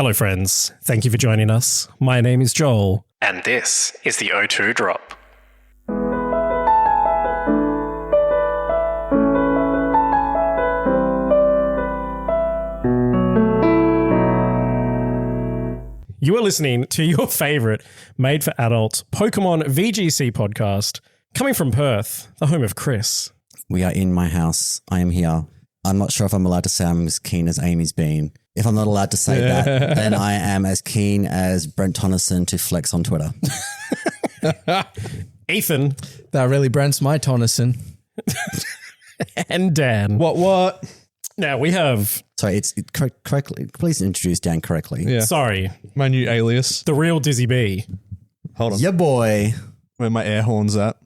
Hello, friends. Thank you for joining us. My name is Joel, and this is the O2 Drop. You are listening to your favorite made-for-adults Pokemon VGC podcast, coming from Perth, the home of Chris. We are in my house. I am here. I'm not sure if I'm allowed to say I'm as keen as Amy's been. If I'm not allowed to say that, then I am as keen as Brent Tonneson to flex on Twitter. Ethan. That really Brent's my Tonneson. And Dan. What? Now we have... Sorry, it's correctly. Please introduce Dan correctly. Yeah. Sorry. My new alias. The real Dizzy B. Hold on. Yeah, boy. Where my air horn's at.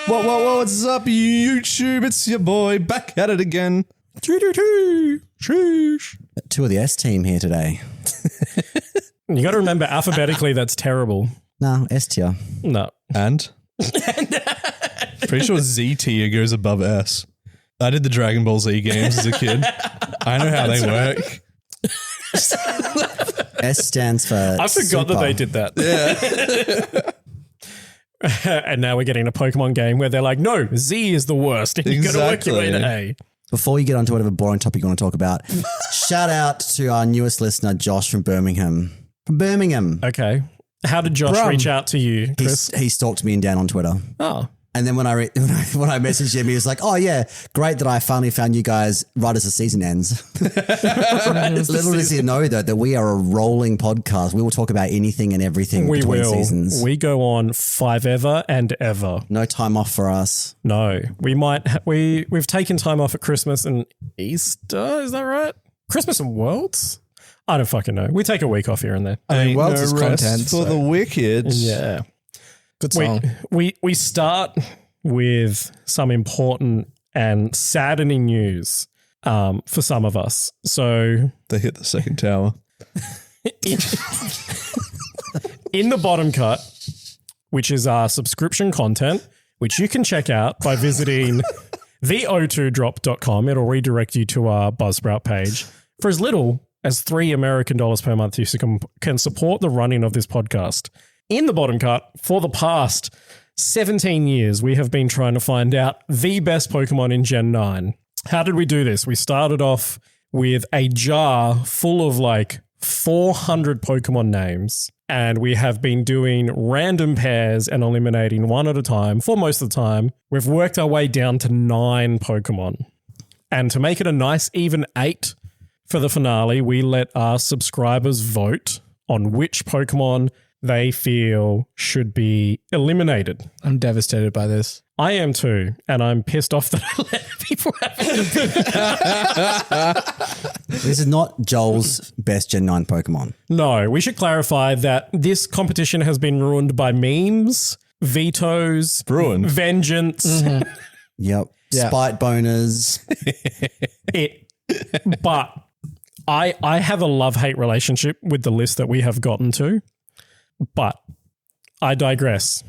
What's up, YouTube? It's your boy back at it again. Sheesh. Two of the S team here today. You got to remember, alphabetically, that's terrible. No, S tier. No. And? Pretty sure Z tier goes above S. I did the Dragon Ball Z games as a kid. I know how they work. S stands for I forgot that they did that. Yeah. And now we're getting a Pokemon game where they're like, no, Z is the worst. And you've got to work your way to A. Before you get onto whatever boring topic you want to talk about, shout out to our newest listener, Josh from Birmingham. Okay. How did Josh reach out to you, Chris? He stalked me and Dan on Twitter. Oh. And then when I messaged him, he was like, "Oh yeah, great that I finally found you guys right as the season ends." Little does he know that we are a rolling podcast. We will talk about anything and everything between seasons. We go on forever and ever. No time off for us. No, we might. We've taken time off at Christmas and Easter. Is that right? Christmas and Worlds. I don't fucking know. We take a week off here and there. I mean, Worlds is content for the wicked. Yeah. Good song. We start with some important and saddening news for some of us. So They hit the second tower. in the bottom cut, which is our subscription content, which you can check out by visiting the02drop.com. It'll redirect you to our Buzzsprout page. For as little as $3 American per month, you can support the running of this podcast. In the bottom cut, for the past 17 years, we have been trying to find out the best Pokemon in Gen 9. How did we do this? We started off with a jar full of like 400 Pokemon names, and we have been doing random pairs and eliminating one at a time for most of the time. We've worked our way down to 9 Pokemon. And to make it a nice even 8 for the finale, we let our subscribers vote on which Pokemon they feel should be eliminated. I'm devastated by this. I am too, and I'm pissed off that I let people have it. This is not Joel's best Gen 9 Pokemon. No, we should clarify that this competition has been ruined by memes, vetoes, vengeance. Yep. Yeah. Spite boners. But I have a love-hate relationship with the list that we have gotten to. But I digress.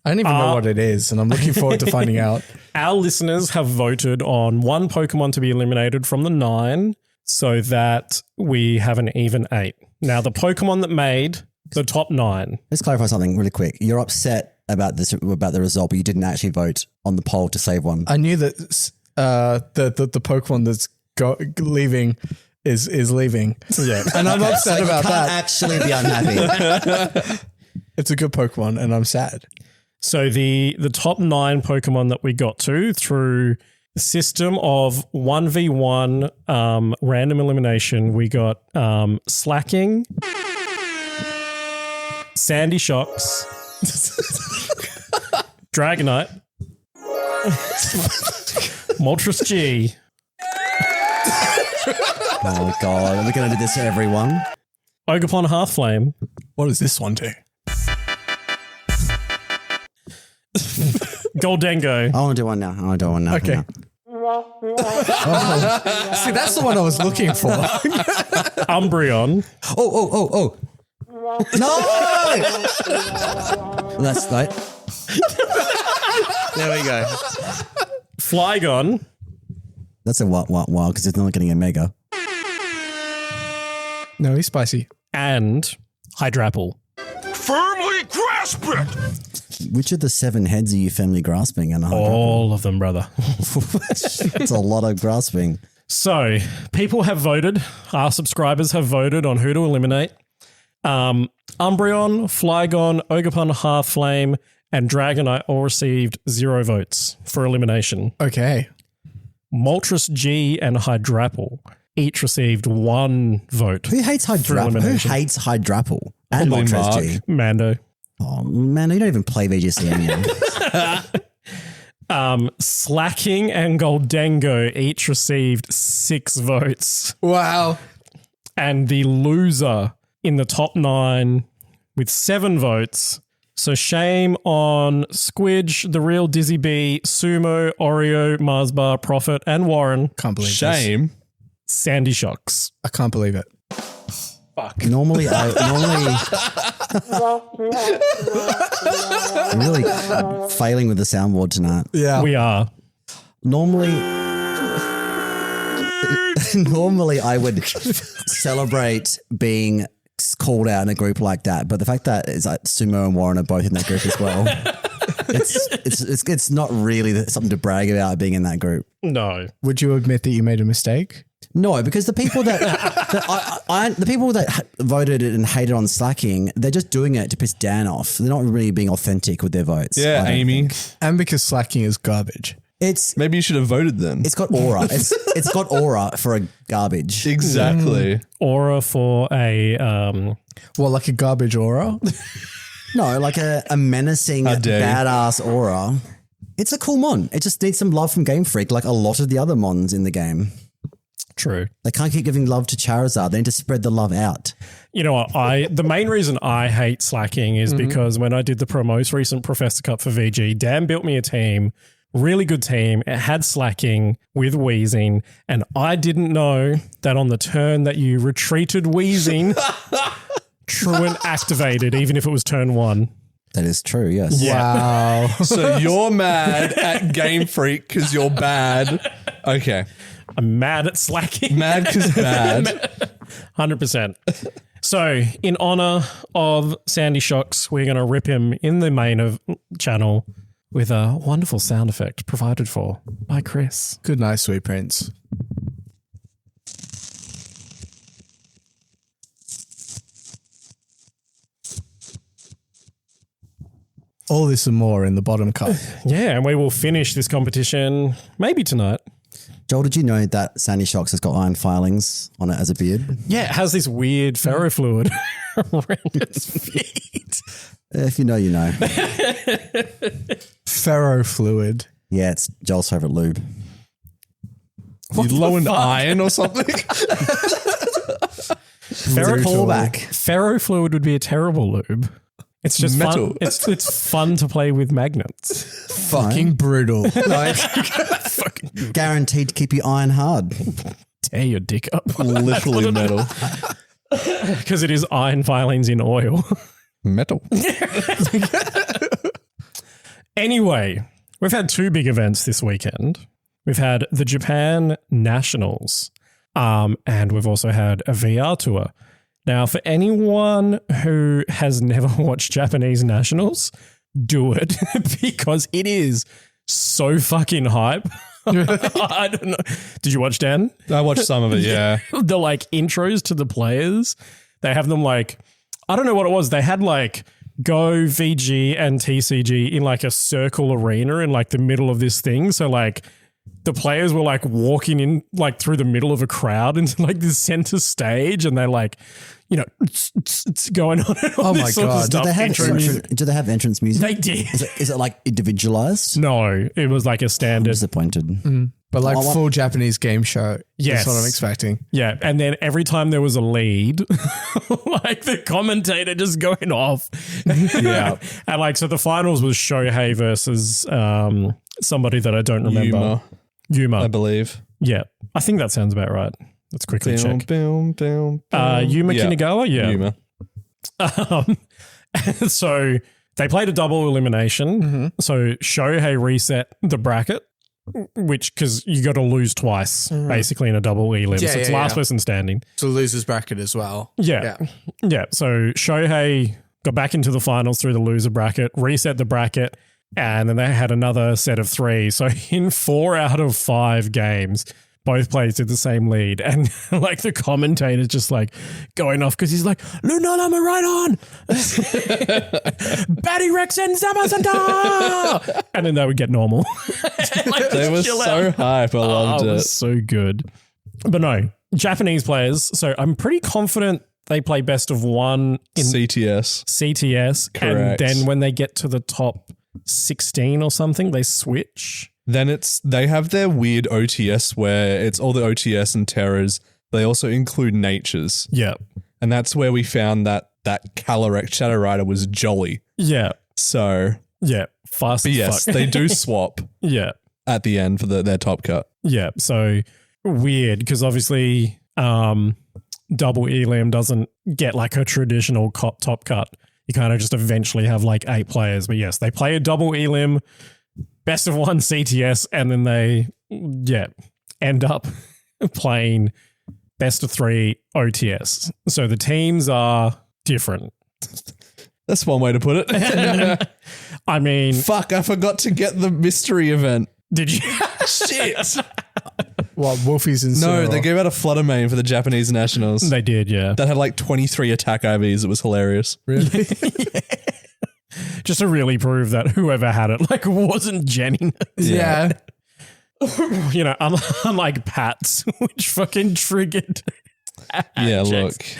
I don't even know what it is, and I'm looking forward to finding out. Our listeners have voted on one Pokemon to be eliminated from the 9 so that we have an even 8. Now, the Pokemon that made the top 9. Let's clarify something really quick. You're upset about the result, but you didn't actually vote on the poll to save one. I knew that the Pokemon that's leaving is leaving. Yeah. And I'm upset about you can't that. actually be unhappy. It's a good Pokemon, and I'm sad. So the top 9 Pokemon that we got to through the system of 1v1 random elimination, we got Slacking, Sandy Shocks, Dragonite, Moltres G. Oh God, are we going to do this to everyone? Ogerpon Hearthflame. What does this one do? Goldengo. I want to do one now. Okay. See, that's the one I was looking for. Umbreon. Oh. No! That's right. There we go. Flygon. That's a wild because it's not getting a mega. No, he's spicy. And Hydrapple. Firmly grasp it! Which of the 7 heads are you firmly grasping? And All of them, brother. It's a lot of grasping. So, people have voted. Our subscribers have voted on who to eliminate. Umbreon, Flygon, Ogerpon, Hearthflame, and Dragonite all received 0 votes for elimination. Okay. Moltres G and Hydrapple each received 1 vote. Who hates Hydrapple? Who elimination. hates Hydrapple? And Probably Moltres Mark. G. Mando. Oh, man, you don't even play VGC anymore. Slacking and Goldengo each received 6 votes. Wow. And the loser in the top 9 with 7 votes. So shame on Squidge, The Real Dizzy B, Sumo, Oreo, Marsbar, Prophet, and Warren. Can't believe this. Shame. Sandy Shocks. I can't believe it. Normally, I'm really failing with the soundboard tonight. Yeah. We are. Normally, I would celebrate being called out in a group like that, but the fact that it's like Sumo and Warren are both in that group as well, it's not really something to brag about being in that group. No. Would you admit that you made a mistake? No, because the people that the people that voted and hated on Slacking, they're just doing it to piss Dan off. They're not really being authentic with their votes. Yeah, I don't Amy. think. And because slacking is garbage. Maybe you should have voted then. It's got aura. It's got aura for a garbage. Exactly. Aura for a Well, like a garbage aura? No, like a menacing, How dare you. badass aura. It's a cool mon. It just needs some love from Game Freak, like a lot of the other mons in the game. true. They can't keep giving love to Charizard. They need to spread the love out. You know what? The main reason I hate slacking is because when I did the most recent Professor Cup for VG, Dan built me a team, really good team. It had slacking with Wheezing, and I didn't know that on the turn that you retreated Wheezing, Truant activated, even if it was turn 1. That is true, yes. Wow. So you're mad at Game Freak because you're bad. Okay. I'm mad at slacking. Mad because bad. 100%. So, in honor of Sandy Shocks, we're going to rip him in the main of channel with a wonderful sound effect provided for by Chris. Good night, sweet prince. All this and more in the bottom cup. Yeah, and we will finish this competition maybe tonight. Joel, did you know that Sandy Shocks has got iron filings on it as a beard? Yeah, it has this weird ferrofluid around its feet. If you know, you know. Ferrofluid. Yeah, it's Joel's favorite lube. You low in iron or something? Ferrofluid would be a terrible lube. It's just Metal. fun. It's fun to play with magnets. Fucking brutal. Guaranteed to keep you iron hard. Tear your dick up. Literally metal. Because it is iron filings in oil. Metal. Anyway, we've had 2 big events this weekend. We've had the Japan Nationals, and we've also had a VR tour. Now, for anyone who has never watched Japanese Nationals, do it because it is so fucking hype. I don't know. Did you watch, Dan? I watched some of it, yeah. The like intros to the players, they have them like, I don't know what it was. They had like Go, VG, and TCG in like a circle arena in like the middle of this thing. So like the players were like walking in like through the middle of a crowd into like this center stage, and they like, you know, it's going on. And all Oh this my sort of God. stuff. Do they have Intro music. entrance music? They did. Is it like individualized? No, it was like a standard. Disappointed. But like Oh, full Japanese game show. Yes. That's what I'm expecting. Yeah, and then every time there was a lead, like the commentator just going off. Yeah. And like, so the finals was Shohei versus somebody that I don't remember. Yuma. I believe. Yeah, I think that sounds about right. Let's quickly check. Yuma Yeah. Kinagawa? Yeah. Yuma. So they played a double elimination. So Shohei reset the bracket which because you got to lose twice basically in a double elim. Yeah, So it's yeah, last yeah. person standing. So losers bracket as well. Yeah. So Shohei got back into the finals through the loser bracket, reset the bracket, and then they had another set of 3. So in 4 out of 5 games, both players did the same lead. And like the commentator's just like going off because he's like, Lunala right on. Batty Rex and Zamazanta. And then they would get normal. Like, They were chill so out. hype. I loved It it. was so good. But no, Japanese players. So I'm pretty confident they play best of 1 in CTS. CTS. Correct. And then when they get to the top 16 or something, they switch. Then they have their weird OTS where it's all the OTS and terrors. They also include natures. Yeah. And that's where we found that Calyrex Shadow Rider was jolly. Yeah. So, Yeah. Fast but as yes, fuck. they do swap Yeah. at the end for their top cut. Yeah. So weird because obviously double elim doesn't get like a traditional top cut. You kind of just eventually have like 8 players. But yes, they play a double elim, best of 1 CTS, and then they end up playing best of 3 OTS. So the teams are different. That's one way to put it. I mean, Fuck, I forgot to get the mystery event. did you? Shit. What, Wolfies and No, they gave out a Flutter main for the Japanese Nationals. They did, yeah. That had like 23 attack IVs. It was hilarious. Really? Just to really prove that whoever had it like wasn't genuine. Yeah. You know, unlike Pat's, which fucking triggered. Yeah, checks.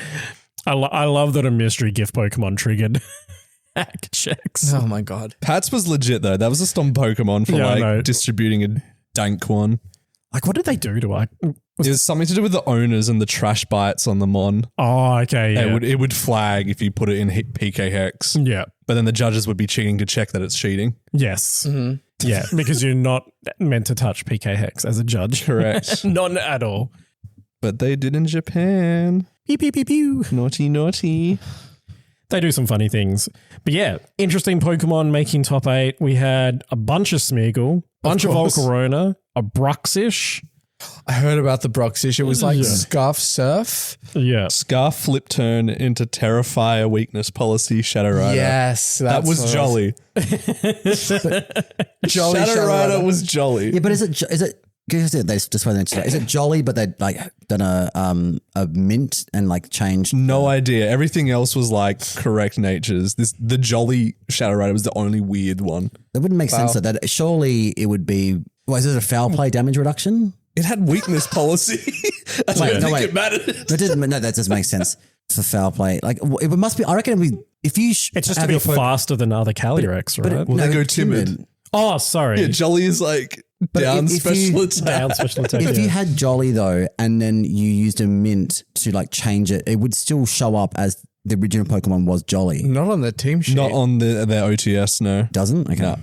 look. I love that a mystery gift Pokemon triggered hack checks. Oh my God. Pats was legit though. That was a stomp Pokemon for Yeah, I know. distributing a dank one. Like, what did they do to I? It was something to do with the owners and the trash bites on the mon. Oh, okay, yeah. It would flag if you put it in PK Hex. Yeah. But then the judges would be checking to check that it's cheating. Yes. Yeah, because you're not meant to touch PK Hex as a judge. Correct. Not at all. But they did in Japan. Pew, pew, pew, pew. Naughty, naughty. They do some funny things. But yeah, interesting Pokemon making top 8. We had a bunch of Smeagol, bunch of course. Volcarona, a Bruxish. I heard about the Broxish. It was like Yeah. Scarf Surf. Yeah. Scarf flip turn into Terrifier weakness policy Shadow Rider. Yes. That was jolly. Jolly Shadow Rider was jolly. Yeah, but is it? Is it jolly? But they like done a mint and like changed. No idea. Everything else was like correct natures. The jolly Shadow Rider was the only weird one. That wouldn't make sense. That surely it would be. Well, is it a foul play damage reduction? It had weakness policy. I don't think it mattered. No, that doesn't make sense for foul play. Like it must be. I reckon it'd be, if you. It's just to be faster than other Calyrex, right? Well, they go timid. Oh, sorry. Yeah, jolly is like down if special you- attack. Down special attack. If yeah. you had Jolly though, and then you used a mint to like change it, it would still show up as the original Pokemon was Jolly. Not on the team sheet. Not on their OTS, no. Doesn't? Okay. No.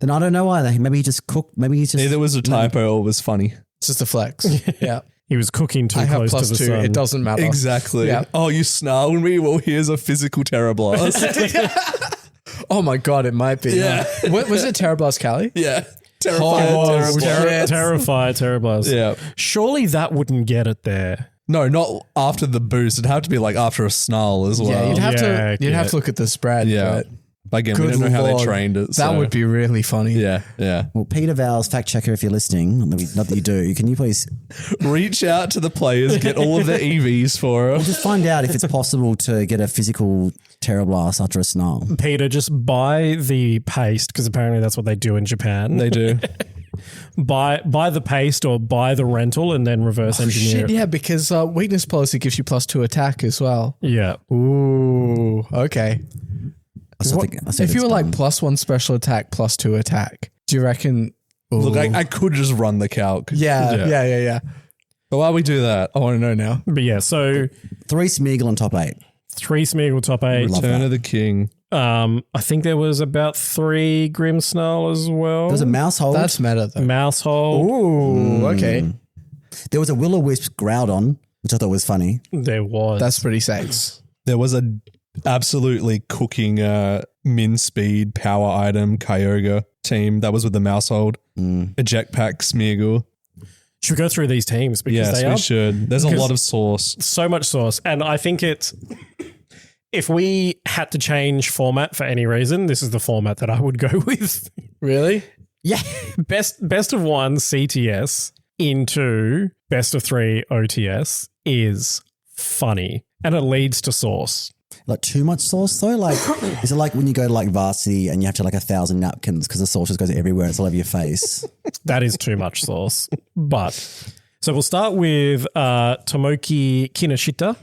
Then I don't know either. Maybe he just cooked. Maybe he just. Either was a typo or was funny. It's just a flex. Yeah. He was cooking too I have close to the +2. sun. It doesn't matter. Exactly. Yeah. Oh, you snarled me? Well, here's a physical Terra Blast. Oh my God, it might be. Yeah. What was it? Terrablast Cali? Yeah. Terrifier, Oh, Terra Blast. Terrify, Terrablast. Yeah. Surely that wouldn't get it there. No, not after the boost. It'd have to be like after a snarl as well. Yeah, you'd have Yeah, to. You'd have to look at the spread. Yeah. But Again, we good don't know how Lord, they trained it. That so- would be really funny. Yeah, yeah. Well, Peter Vowles, fact checker, if you're listening, not that you do, can you please Reach out to the players, get all of their EVs for us. just find out if it's possible to get a physical Terra Blast after a snarl? Peter, just buy the paste because apparently that's what they do in Japan. They do. buy the paste or buy the rental and then reverse engineer Shit, it. yeah, because weakness policy gives you +2 attack as well. Yeah. Ooh, okay. I still What- think- I still if think you were it's like dumb. +1 special attack, +2 attack, do you reckon? Look, Ooh. I could just run the calc. Yeah. But while we do that, I want to know now. But yeah, so 3 Smeagol on top 8. 3 Smeagol top 8. Love Turn that. of the King. I think there was about 3 Grimmsnarl as well. There was a mouse hold. That's meta though. Mousehole. Ooh, okay. There was a Will-O-Wisp Groudon, which I thought was funny. There was. That's pretty safe. There was a absolutely cooking min speed power item Kyogre team that was with the mouse hold. Eject Pack Smeagol. Should we go through these teams? Because Yes, they we are should. There's a because- lot of sauce. so much sauce. And I think it's, if we had to change format for any reason, this is the format that I would go with. Really? Yeah. Best of one CTS into best of three OTS is funny. And it leads to sauce. Like too much sauce though? Like, is it like when you go to like varsity and you have to like 1,000 napkins because the sauce just goes everywhere and it's all over your face? That is too much sauce. But so we'll start with Tomoki Kinoshita.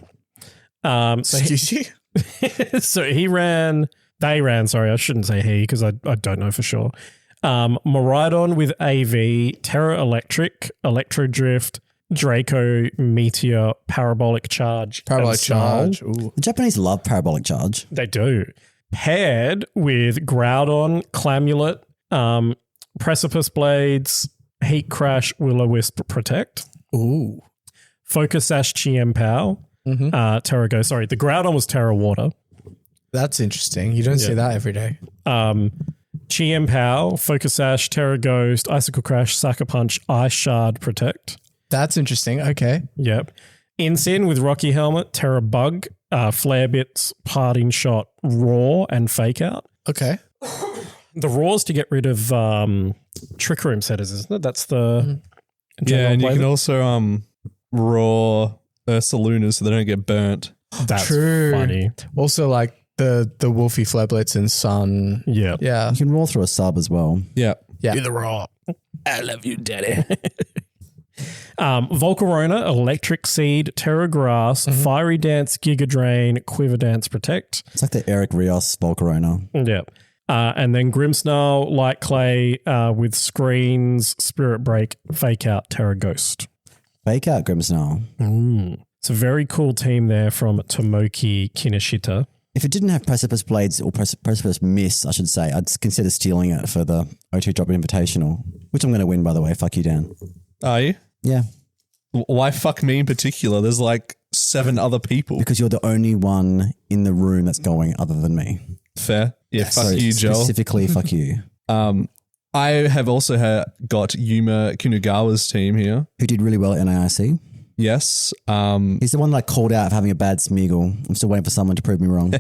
Excuse you? So they ran, sorry, I shouldn't say he because I don't know for sure. Miraidon with AV, Terra Electric, Electro Drift, Draco, Meteor, Parabolic Charge. Parabolic and Snarl. charge. Ooh. The Japanese love parabolic charge. They do. Paired with Groudon, Clamulet, Precipice Blades, Heat Crash, Will-O-Wisp Protect, Ooh. Focus Sash, Chien-Pao, Terra Go. Sorry, the Groudon was Terra Water. That's interesting. You don't see that every day. Chien-Pao, Focus Sash, Terra Ghost, Icicle Crash, Sucker Punch, Ice Shard Protect. That's interesting. Okay. Yep. Incin with Rocky Helmet, Terra Bug, Flare Bits, Parting Shot, Roar, and Fake Out. Okay. The Roar's to get rid of Trick Room setters, isn't it? That's the Yeah, and you flavor. can also raw Ursalunas so they don't get burnt. That's True. funny. Also, like the Wolfie Flareblitz and Sun. Yeah. Yeah. You can roll through a sub as well. Yeah. Yeah. The Roar. I love you, Daddy. Volcarona, Electric Seed, Terra Grass, Fiery Dance, Giga Drain, Quiver Dance Protect. It's like the Eric Rios Volcarona. Yeah. And then Grimmsnarl, Light Clay with Screens, Spirit Break, Fake Out, Terra Ghost. Fake out Grimmsnarl. It's a very cool team there from Tomoki Kinoshita. If it didn't have Precipice Blades or Precipice Miss, I should say, I'd consider stealing it for the O2 Drop Invitational, which I'm going to win, by the way. Fuck you, Dan. Are you? Yeah, Why fuck me in particular? There's like 7 other people. because you're the only one in the room that's going other than me. Fair. Yeah, fuck So you, Joel. Specifically, fuck you. I have also got Yuma Kinugawa's team here. Who did really well at NAIC? Yes. He's the one that I called out for having a bad Smeagol. I'm still waiting for someone to prove me wrong.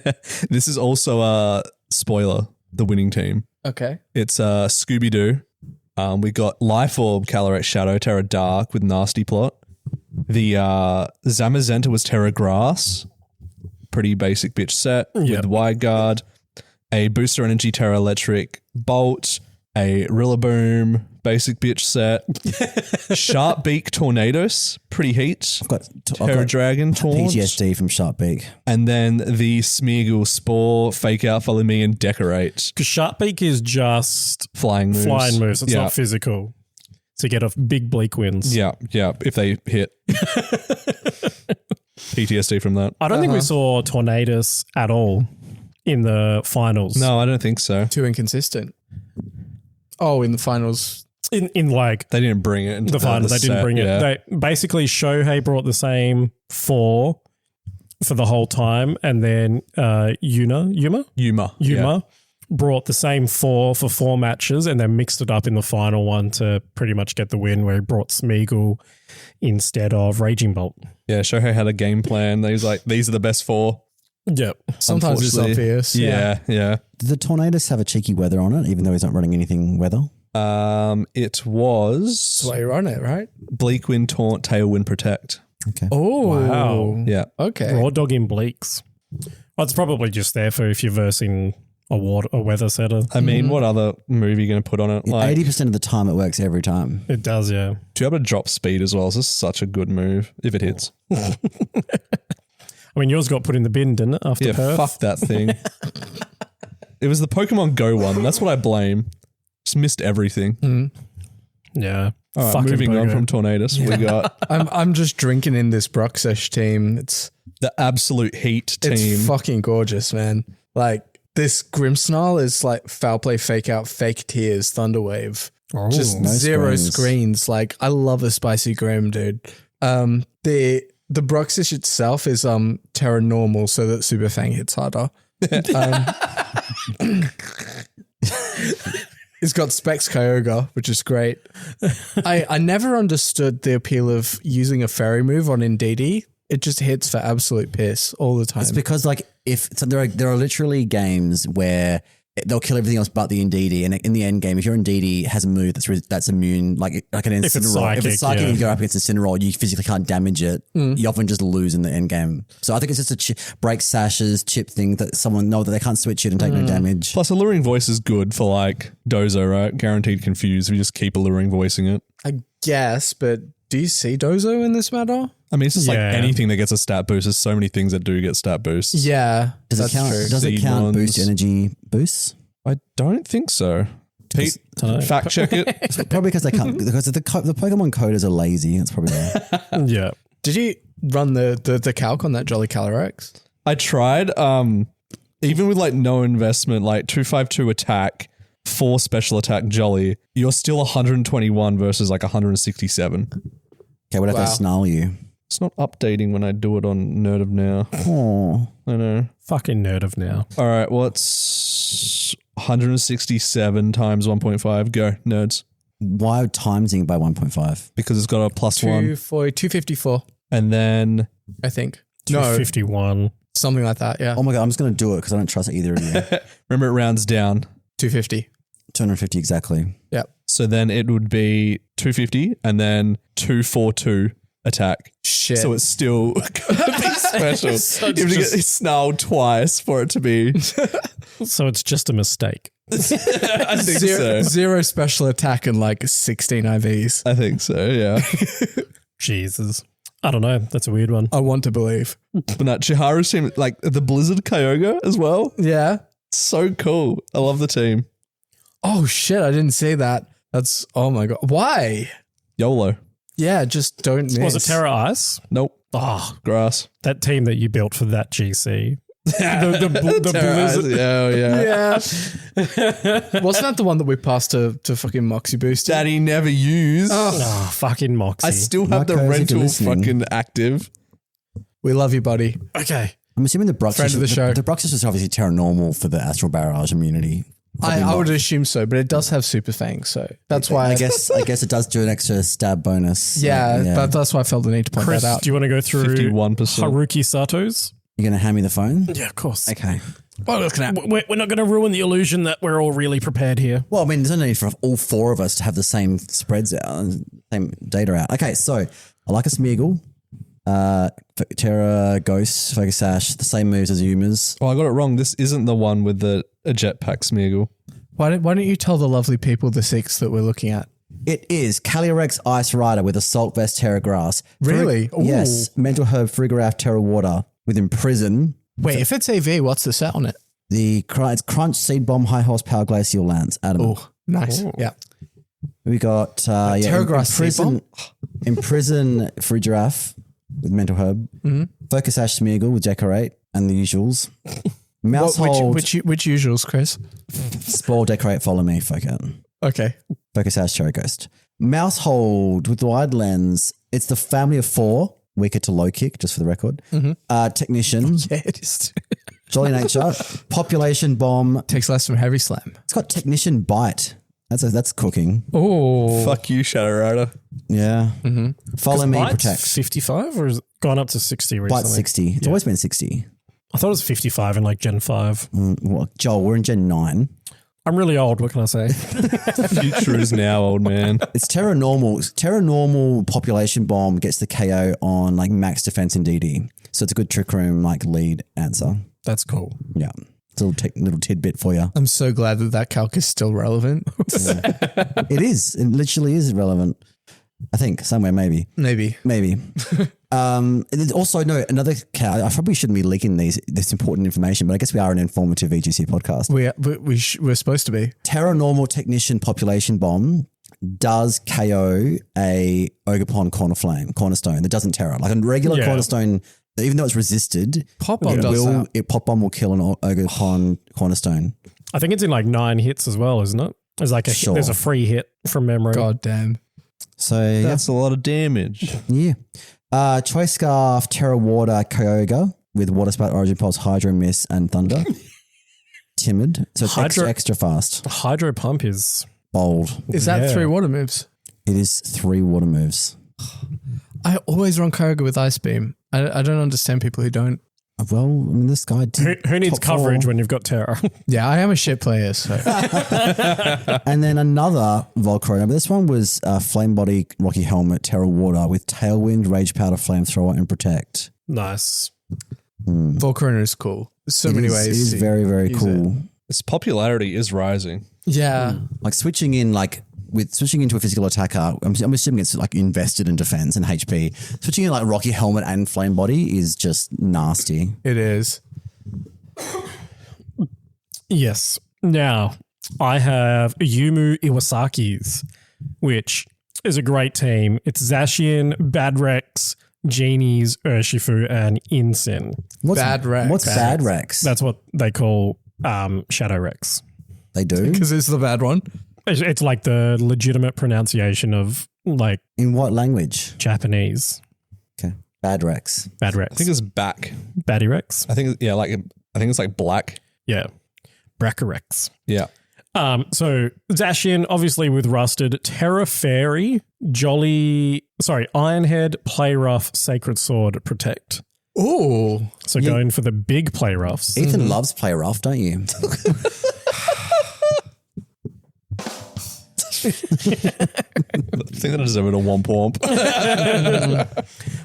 This is also a spoiler, the winning team. Okay. It's Scooby-Doo. We got Life Orb, Calyrex Shadow, Terra Dark with Nasty Plot. The Zamazenta was Terra Grass. Pretty basic bitch set with Wide Guard. A Booster Energy Terra Electric Bolt. A Rillaboom basic bitch set. Sharp Beak Tornadoes. Pretty heat. I've got Terra Dragon Taunt. PTSD from Sharpbeak. And then the Smeagol Spore, Fake Out, Follow Me, and Decorate. Because Sharpbeak is just Flying moves. flying moves. It's yeah. not physical. So you get off big bleak wins. Yeah, yeah. If they hit. PTSD from that. I don't think we saw Tornadus at all in the finals. No, I don't think so. Too inconsistent. Oh, in the finals. In like They didn't bring it into the finals, they didn't set, bring it. yeah. They basically Shohei brought the same 4 for the whole time, and then Yuma Yeah. brought the same 4 for 4 matches, and then mixed it up in the final one to pretty much get the win, where he brought Smeagol instead of Raging Bolt. Yeah, Shohei had a game plan. He was like, these are the best 4. Yep. Sometimes it's Unfortunately. obvious. Yeah, yeah. Did the Tornadoes have a cheeky weather on it, even though he's not running anything weather? It was That's why you're on it, right? Bleak Wind Taunt, Tailwind Protect. Okay. Oh. Wow. Yeah. Okay. Raw Dog in Bleaks. Well, it's probably just there for if you're versing a weather setter. I mean, what other move are you going to put on it? Like, 80% of the time it works every time. It does, yeah. do you have to drop speed as well? So this is such a good move if it hits. I mean, yours got put in the bin, didn't it, after Yeah, Perth? fuck that thing. It was the Pokemon Go one. That's what I blame. Just missed everything. Yeah. All right, Fucking moving on Pogo. from Tornadoes, we got I'm just drinking in this Bruxesh team. It's the Absolute Heat team. It's fucking gorgeous, man. Like this Grimmsnarl is like foul play, fake out, fake tears, Thunderwave. Just no zero screens. screens. Like I love a spicy Grim, dude. The Bruxish itself is Terra normal, so that Super He's got Specs Kyogre, which is great. I never understood the appeal of using a fairy move on Indeedee. It just hits for absolute piss all the time. It's because there are literally games where they'll kill everything else but the Indeedee, and in the end game, if your Indeedee has a move that's immune, like an Incineroar, if it's psychic and you go up against Incineroar, you physically can't damage it. You often just lose in the end game. So I think it's just a break sashes chip thing that someone know that they can't switch it and take no damage. Plus, Alluring Voice is good for like Dozo, right? Guaranteed Confuse. We just keep Alluring Voicing it. I guess, but do you see Dozo in this matter? I mean, it's just like anything that gets a stat boost. There's so many things that do get stat boosts. Yeah. Does it count? True. Does it count boost energy boosts? I don't think so. Pete, fact check it. Probably because they can't, because the Pokemon coders are lazy. That's probably why. Yeah. Did you run the calc on that Jolly Calyrex? I tried, even with like no investment, like 252 attack, 4 special attack Jolly, you're still 121 versus like 167. Okay, what if I snarl you? It's not updating when I do it on Nerd of Now. Oh, I know. Fucking Nerd of Now. All right, what's 167 times 1.5? Go, nerds. Why timesing by 1.5? Because it's got a plus 1. 254, And then I think. 251. Something like that, yeah. Oh my God, I'm just going to do it because I don't trust either of you. remember it rounds down. 250. 250 exactly. Yeah. So then it would be 250 and then 242 attack. Shit. So it's still gonna be special. You have to get snarled twice for it to be. So it's just a mistake. I think so. Zero special attack and like 16 IVs. I think so, yeah. Jesus. I don't know. That's a weird one. I want to believe. But that Chiharu's team, like the Blizzard Kyogre as well. Yeah. So cool. I love the team. Oh shit, I didn't see that. That's, oh my God. Why? YOLO. Yeah, just don't miss. Was it Terra Ice? Nope. Oh, Grass. that team that you built for that GC. the Blizzard. Yeah, yeah. Yeah. Wasn't that the one that we passed to fucking Moxie Boost? Daddy never used. Oh, fucking Moxie. I still have the Marco, is he rental listening? fucking active. We love you, buddy. Okay. I'm assuming the Bruxus, Friend of the show. The Bruxus is obviously Terra Normal for the Astral Barrage immunity. I would assume so, but it does have Super Fangs, so that's why I guess it does do an extra stab bonus. Yeah, but that's why I felt the need to point Chris, that out. do you want to go through 51%. Haruki Sato's? You're going to hand me the phone? Yeah, of course. Okay. What are we looking at? We're not going to ruin the illusion that we're all really prepared here. Well, I mean, there's no need for all 4 of us to have the same spreads out, same data out. Okay, so I like a Smeargle, Terra, Ghost, Focus Sash, the same moves as Yuma's. Oh, I got it wrong. This isn't the one with a jetpack Smeargle. Why don't you tell the lovely people the 6 that we're looking at? It is Calyrex Ice Rider with Assault Vest Terra Grass. Really? Ooh. Yes. Mental Herb Frigoraph Terra Water with Imprison. Wait, if it's AV, what's the set on it? It's Crunch, Seed Bomb, High Horsepower, Glacial Lance. Adam. Oh, nice. Ooh. Yeah. We got Terra Grass Seed Imprison Frigoraph with Mental Herb. Focus Ash Smeargle with Decorate and the usuals. Mousehold, Which usuals, Chris? Spoil, Decorate, Follow Me, fuck it. Okay. Focus Ash, Cherry Ghost. Mousehold with Wide Lens. It's the family of 4, weaker to low kick, just for the record. Technician, Yeah, it is. Jolly Nature, Population Bomb. Takes less from Heavy Slam. It's got Technician Bite. That's cooking. Oh. Fuck you, Shadow Rider. Yeah. Follow Me, Bite's Protect. 55 or has it gone up to 60 recently? Bite 60. It's always been 60. I thought it was 55 in like Gen 5. Well, Joel, we're in Gen 9. I'm really old. What can I say? Future is now, old man. It's Terra Normal. Terra Normal Population Bomb gets the KO on like max defense in DD. So it's a good Trick Room like lead answer. That's cool. Yeah. It's a little tidbit for you. I'm so glad that calc is still relevant. It is. It literally is relevant. I think somewhere, maybe. Maybe. And then also, no, another cow. I probably shouldn't be leaking this important information, but I guess we are an informative VGC podcast. We're supposed to be. Terra Normal Technician Population Bomb does KO a Ogerpon Cornerstone that doesn't Terra. Like a regular Cornerstone, even though it's resisted, Pop Bomb does that. Pop Bomb will kill an Ogerpon Cornerstone. I think it's in like 9 hits as well, isn't it? There's like there's a free hit from memory. God damn. So That's a lot of damage. yeah. Choice Scarf, Terra Water, Kyogre with Water Spout, Origin Pulse, Hydro Miss, and Thunder. Timid. So it's extra fast. Hydro Pump is Bold. Is that 3 water moves? It is 3 water moves. I always run Kyogre with Ice Beam. I don't understand people who don't. Well, I mean, this guy Who needs top 4. coverage when you've got Terra? Yeah, I am a shit player, so. And then another Volcarona, but this one was Flame Body, Rocky Helmet, Terra Water with Tailwind, Rage Powder, Flamethrower, and Protect. Nice. Volcarona is cool. So many ways. It is to very, very use cool. Its popularity is rising. Yeah. Like switching into a physical attacker, I'm assuming it's like invested in defense and HP. Switching in like Rocky Helmet and Flame Body is just nasty. It is. Yes. Now, I have Yumu Iwasaki's, which is a great team. It's Zacian, Badrex, Genies, Urshifu, and Incin. What's Bad Rex. What's Bad Rex? That's what they call Shadow Rex. They do? Because it's the bad one. It's like the legitimate pronunciation of like In what language? Japanese. Okay. Bad Rex. Bad Rex. I think it's back. Baddie Rex. I think it's like black. Yeah. Braccarex. Yeah. So Zacian, obviously with Rusted, Terra Fairy, Ironhead, Play Rough, Sacred Sword, Protect. Oh. So going for the big Play Roughs. Ethan loves Play Rough, don't you? I think that deserved a one pump.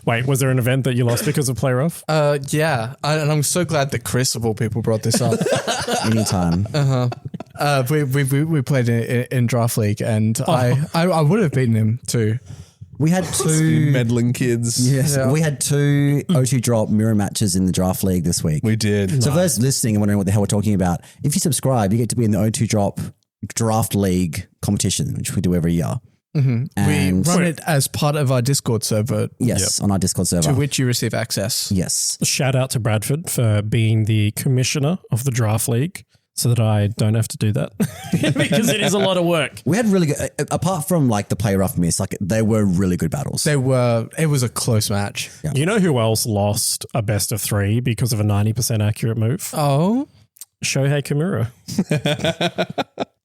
Wait, was there an event that you lost because of Play Rough? Yeah. And I'm so glad that Chris, of all people, brought this up. Anytime. We played in Draft League, and I would have beaten him too. We had two meddling kids. Yes, Yeah. we had 2 O2 drop mirror matches in the Draft League this week. We did. So for those listening and wondering what the hell we're talking about, if you subscribe, you get to be in the O2 drop Draft League competition, which we do every year. We And run it as part of our Discord server, yes, on our Discord server. to which you receive access. Yes. Shout out to Bradford for being the commissioner of the Draft League so that I don't have to do that because it is a lot of work. We had really good, apart from like the Play Rough miss, like they were really good battles. It was a close match. Yeah. You know who else lost a best of 3 because of a 90% accurate move? Oh. Shohei Kimura.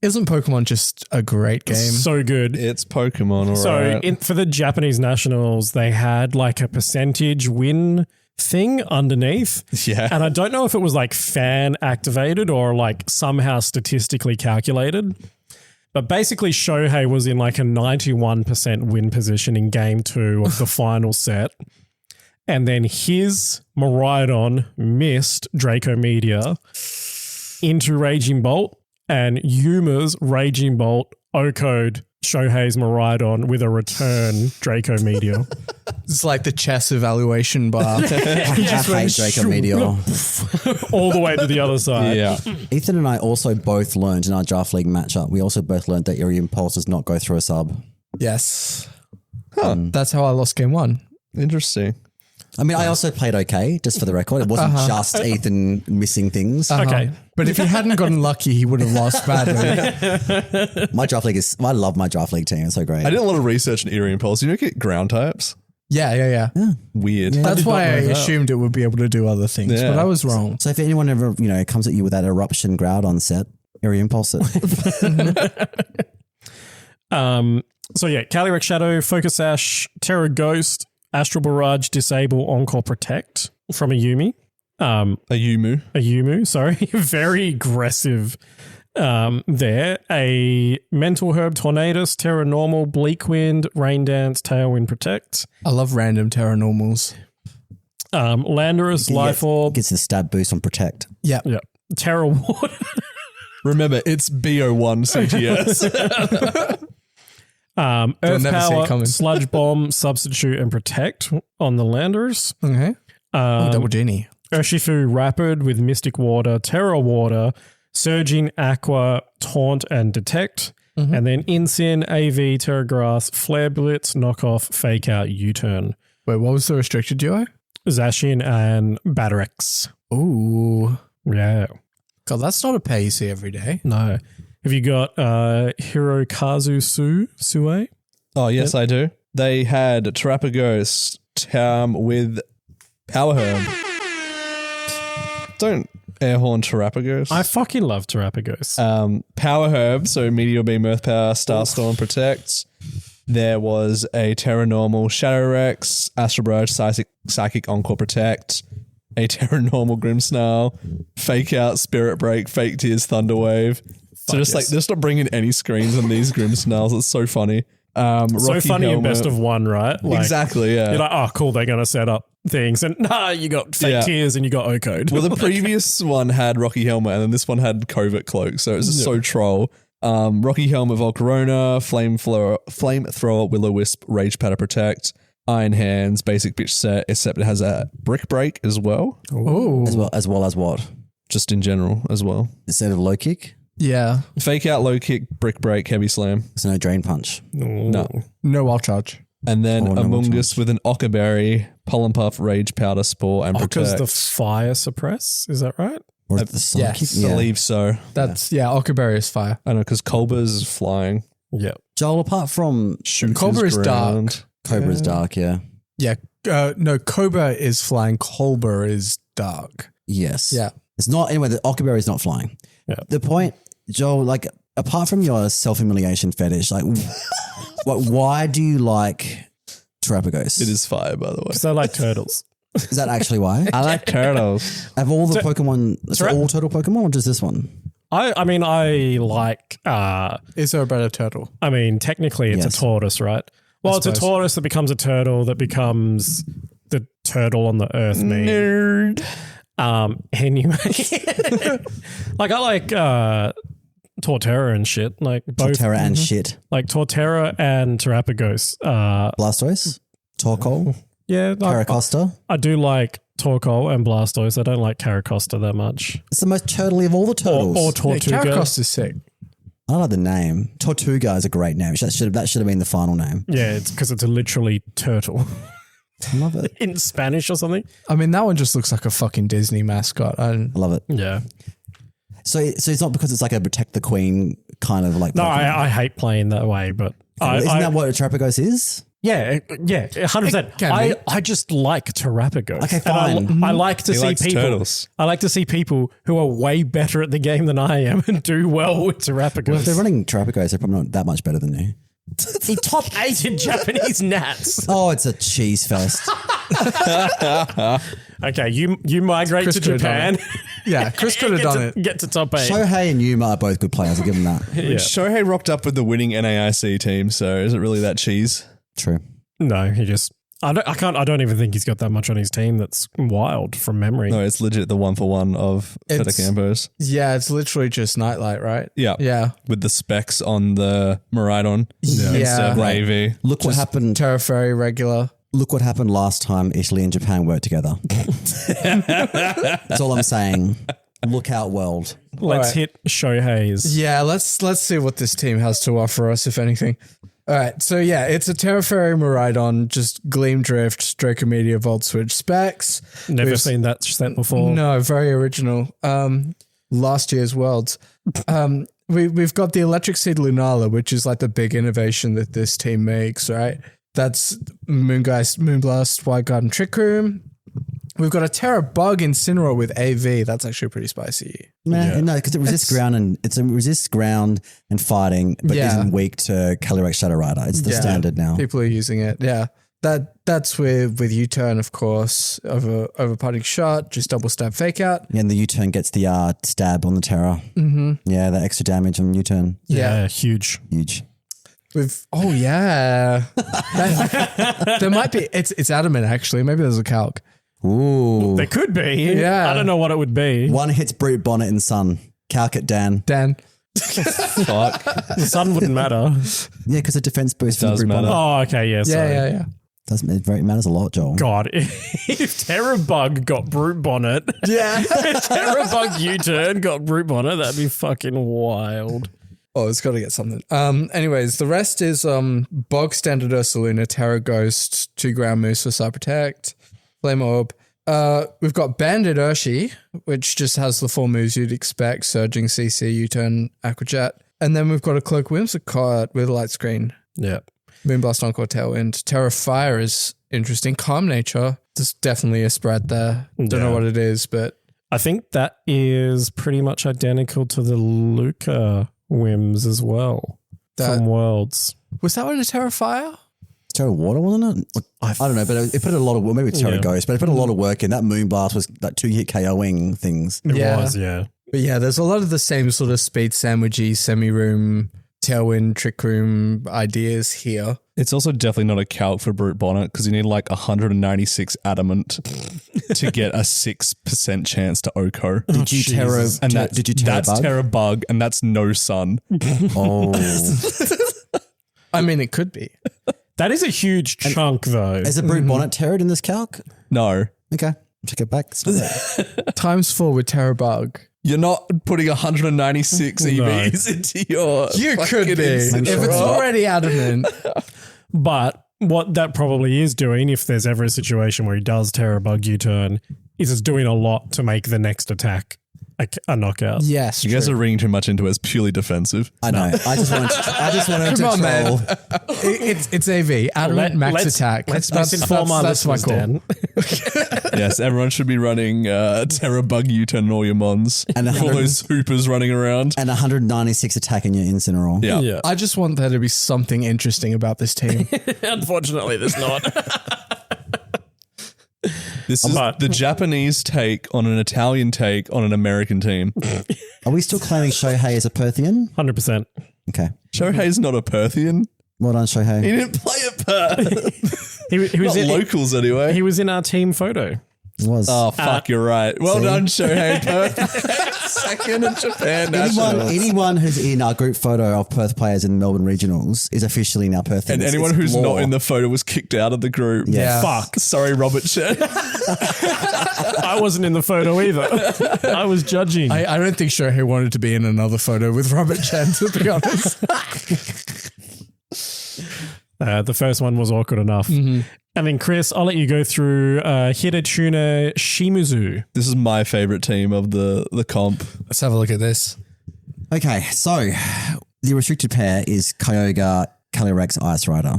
Isn't Pokemon just a great game? So good. It's Pokemon, all So right. for the Japanese Nationals, they had like a percentage win thing underneath. Yeah. And I don't know if it was like fan activated or like somehow statistically calculated. But basically Shohei was in like a 91% win position in game 2 of the final set. And then his Miraidon missed Draco Meteor into Raging Bolt, and Yuma's Raging Bolt O-code Shohei's Miraidon with a return Draco Meteor. It's like the chess evaluation bar. I hate Draco Meteor. All the way to the other side. Yeah. Ethan and I also both learned in our Draft League matchup, we also both learned that Eerie Impulse does not go through a sub. Yes. That's how I lost game 1. Interesting. I mean, I also played okay, just for the record. It wasn't just Ethan missing things. Okay. But if he hadn't gotten lucky, he would have lost badly. My Draft League I love my Draft League team. It's so great. I did a lot of research on Eerie Impulse. You know, get ground types. Yeah. Weird. That's why I know that. assumed it would be able to do other things, Yeah. but I was wrong. So if anyone ever, comes at you with that Eruption Groudon set, Eerie Impulse it. So yeah, Calyrex Shadow, Focus Sash, Terra Ghost, Astral Barrage, Disable, Encore Protect from a Yumi. A Yumu. Sorry. Very aggressive there. A Mental Herb, Tornadus, Terra Normal, Bleak Wind, Rain Dance, Tailwind Protect. I love random Terra Normals. Landorus, Life Orb. Gets the stab boost on Protect. Yeah. Yeah. Terra Water. Remember, it's BO1 CTS. Earth never see it Power, coming. Sludge Bomb, Substitute, and Protect on the Landers. Okay. Double Genie. Urshifu Rapid with Mystic Water, Terra Water, Surging Aqua, Taunt, and Detect. And then Incin, AV, Terra Grass, Flare Blitz, Knockoff, Fake Out, U-Turn. Wait, what was the restricted duo? Zacian and Batterex. Ooh. Yeah. God, that's not a pair you see every day. No. Have you got Hirokazu Sue? Oh, yes, I do. They had Terrapagos with Power Herb. Don't Airhorn Terrapagos. I fucking love Terrapagos. Power Herb, so Meteor Beam, Earth Power, Starstorm, Protect. There was a Terra Normal Shadow Rex, Astral Barrage, Psychic Encore Protect, a Terra Normal Grimmsnarl, Fake Out, Spirit Break, Fake Tears, Thunderwave. So just not bringing any screens on these Grimmsnarls. It's so funny. So Rocky funny in Helmet. best of one, right? Like, Exactly, yeah. You're like, oh, cool, they're going to set up things. And you got Fake Tears and you got O-Code. Well, the previous one had Rocky Helmet and then this one had Covert Cloak. So it was just so troll. Rocky Helmet, Volcarona, Flamethrower, Will-O-Wisp, Rage Patter Protect, Iron Hands, basic bitch set, except it has a Brick Break as well. Oh. As well as what? Just in general as well. Instead of low kick, Yeah. Fake Out, Low Kick, Brick Break, Heavy Slam. so no drain punch. No. No wild charge. And then no Among more Us with an Ockerberry, Pollen Puff, Rage Powder, Spore, and Because Protect. the fire suppress, is that right? Or the psychic. yes. I believe so. That's, Ockerberry is fire. I know, because Colber's flying. Yeah. Joel, apart from Shoot Cobra is ground. Cobra's dark, yeah. Yeah. No, Cobra is flying. Colbur is dark. Yes. Yeah. It's not, anyway, the Ockerberry is not flying. Yeah. The point, Joel, like, apart from your self-humiliation fetish, like, why do you like Terrapagos? It is fire, by the way. Because I like turtles. Is that actually why? I like turtles. Of all the Pokemon, is it all turtle Pokemon or just this one? I mean, I like, Is there a better turtle? I mean, technically it's Yes. a tortoise, right? Well, it's a suppose. tortoise that becomes a turtle that becomes the turtle on the earth meme. Nerd. Anyway, like I like Torterra and shit, like both Torterra and shit. like Torterra and Terrapagos. Blastoise? Torkoal? Yeah, Caracosta? I do like Torkoal and Blastoise. I don't like Caracosta that much. It's the most turtly of all the turtles. Or Yeah, Tortuga. Caracost is sick. I like the name. Tortuga is a great name. That should have been the final name. Yeah, it's because it's a literally turtle I love it. in Spanish or something. I mean, that one just looks like a fucking Disney mascot. I love it. Yeah. So it's not because it's like a protect the queen kind of like. No, Pokemon. I hate playing that way, but Isn't that what a Terrapagos is? Yeah, 100%. can be. I just like Terrapagos. Okay, And fine. I like to He see likes people. turtles. I like to see people who are way better at the game than I am and do well with Terrapagos. Well, if they're running Terrapagos, they're probably not that much better than you. He top 8 in Japanese Nats. Oh, it's a cheese fest. Okay, you migrate Chris to could've done Japan. Yeah, Chris could have done it. Get to top 8. Shohei and Yuma are both good players. I'll give them that. Yeah. Shohei rocked up with the winning NAIC team, so is it really that cheese? True. No, he just. I don't even think he's got that much on his team. That's wild from memory. No, it's legit the 1-for-1 of It's- Fetacampos. Yeah, it's literally just Nightlight, right? Yeah. Yeah. With the specs on the Maridon instead of Yeah. AV. Look what happened. Terra Fairy regular. Look what happened last time Italy and Japan worked together. That's all I'm saying. Look out, world. Let's Alright. hit Shohei's. Yeah, let's see what this team has to offer us, if anything. All right, so yeah, it's a Terra Fairy Maridon, just Gleam Drift, Dracomedia, Volt Switch specs. Never We've- seen that set before. No, very original. Last year's Worlds. We've got the Electric Seed Lunala, which is like the big innovation that this team makes, right? That's Moongeist, Moonblast, White Garden Trick Room. We've got a Terra Bug Incineroar with AV. That's actually pretty spicy. No, because it resists ground and it resists ground and fighting, but Yeah. isn't weak to Calyrex Shadow Rider. It's the Yeah. standard now. People are using it. Yeah. That's with U-turn, of course, over Parting Shot, just double stab fake out. Yeah, and the U-turn gets the stab on the Terra. Mm-hmm. Yeah, that extra damage on U-turn. Yeah, huge. Huge. There might be it's adamant actually. Maybe there's a calc. Ooh. They could be. Yeah. I don't know what it would be. One hits Brute Bonnet and Sun. Calc it, Dan. Dan. Fuck. The sun wouldn't matter. Yeah, because the defense boost from does Brute matter. Bonnet. Oh, okay. Yeah. Sorry. Yeah. It matters a lot, Joel. God, if Terrabug got Brute Bonnet, Yeah. Terrabug U-turn got Brute Bonnet, that'd be fucking wild. Oh, it's got to get something. Anyways, the rest is Bog Standard Ursaluna, Terra Ghost, 2 Ground Moose for Side Protect, Flame Orb. We've got Bandit Urshi, which just has the 4 moves you'd expect: Surging, CC, U-turn, Aquajet. And then we've got a Cloak Whimsicott with a Light Screen. Yeah. Moonblast, Encore, Tailwind. Terra Fire is interesting. Calm Nature. There's definitely a spread there. Don't know Yeah. what it is, but I think that is pretty much identical to the Luca whims as well from Worlds. Was that one a Terrifier? Terra Water, wasn't it? I don't know, but it put a lot of work. Maybe Terra Ghost, but it put a lot of work in. That Moonblast was like 2-hit KOing things. It was, yeah. But yeah, there's a lot of the same sort of speed sandwichy, semi-room, tailwind, trick room ideas here. It's also definitely not a calc for Brute Bonnet because you need like 196 adamant to get a 6% chance to Oko. Did you Terra? And Did you Terra that's Bug? Terra Bug, and that's no sun. Oh, I mean, it could be. That is a huge chunk, though. is a Brute Bonnet Terra in this calc? No. Okay, check it back. Stop it. Times 4 with Terra Bug. You're not putting 196 EVs into your. You could be. instant If it's roll. already adamant. But what that probably is doing, if there's ever a situation where he does Terra Bug U-turn, is it's doing a lot to make the next attack a knockout. Yes, You guys are reading too much into it. It's purely defensive. I know. I just wanted to Come on, troll. man. It's AV. Adamant max attack. Let's That's inform our that's my listeners, call. Dan. Yes, everyone should be running Terra Bug U-turn in all your mons. And all those hoopers running around. And 196 attack in your Incineroar. Yeah. Yeah. I just want there to be something interesting about this team. Unfortunately, there's not. This is But- the Japanese take on an Italian take on an American team. Are we still claiming Shohei as a Perthian? 100%. Okay. Shohei's not a Perthian. Well done, Shohei. He didn't play at Perth. He was Not in locals anyway. He was in our team photo. It was. Oh, fuck, you're right. Well See? done, Shohei. Perth. Second in Japan Nationals. Anyone who's in our group photo of Perth players in Melbourne Regionals is officially now Perth. And anyone who's not in the photo was kicked out of the group. Yeah. Fuck. Sorry, Robert Chen. I wasn't in the photo either. I was judging. I don't think Shohei wanted to be in another photo with Robert Chen, to be honest. The first one was awkward enough. And then, Chris, I'll let you go through Hidetuna Shimizu. This is my favorite team of the comp. Let's have a look at this. Okay, so the restricted pair is Kyogre, Calyrex, Ice Rider.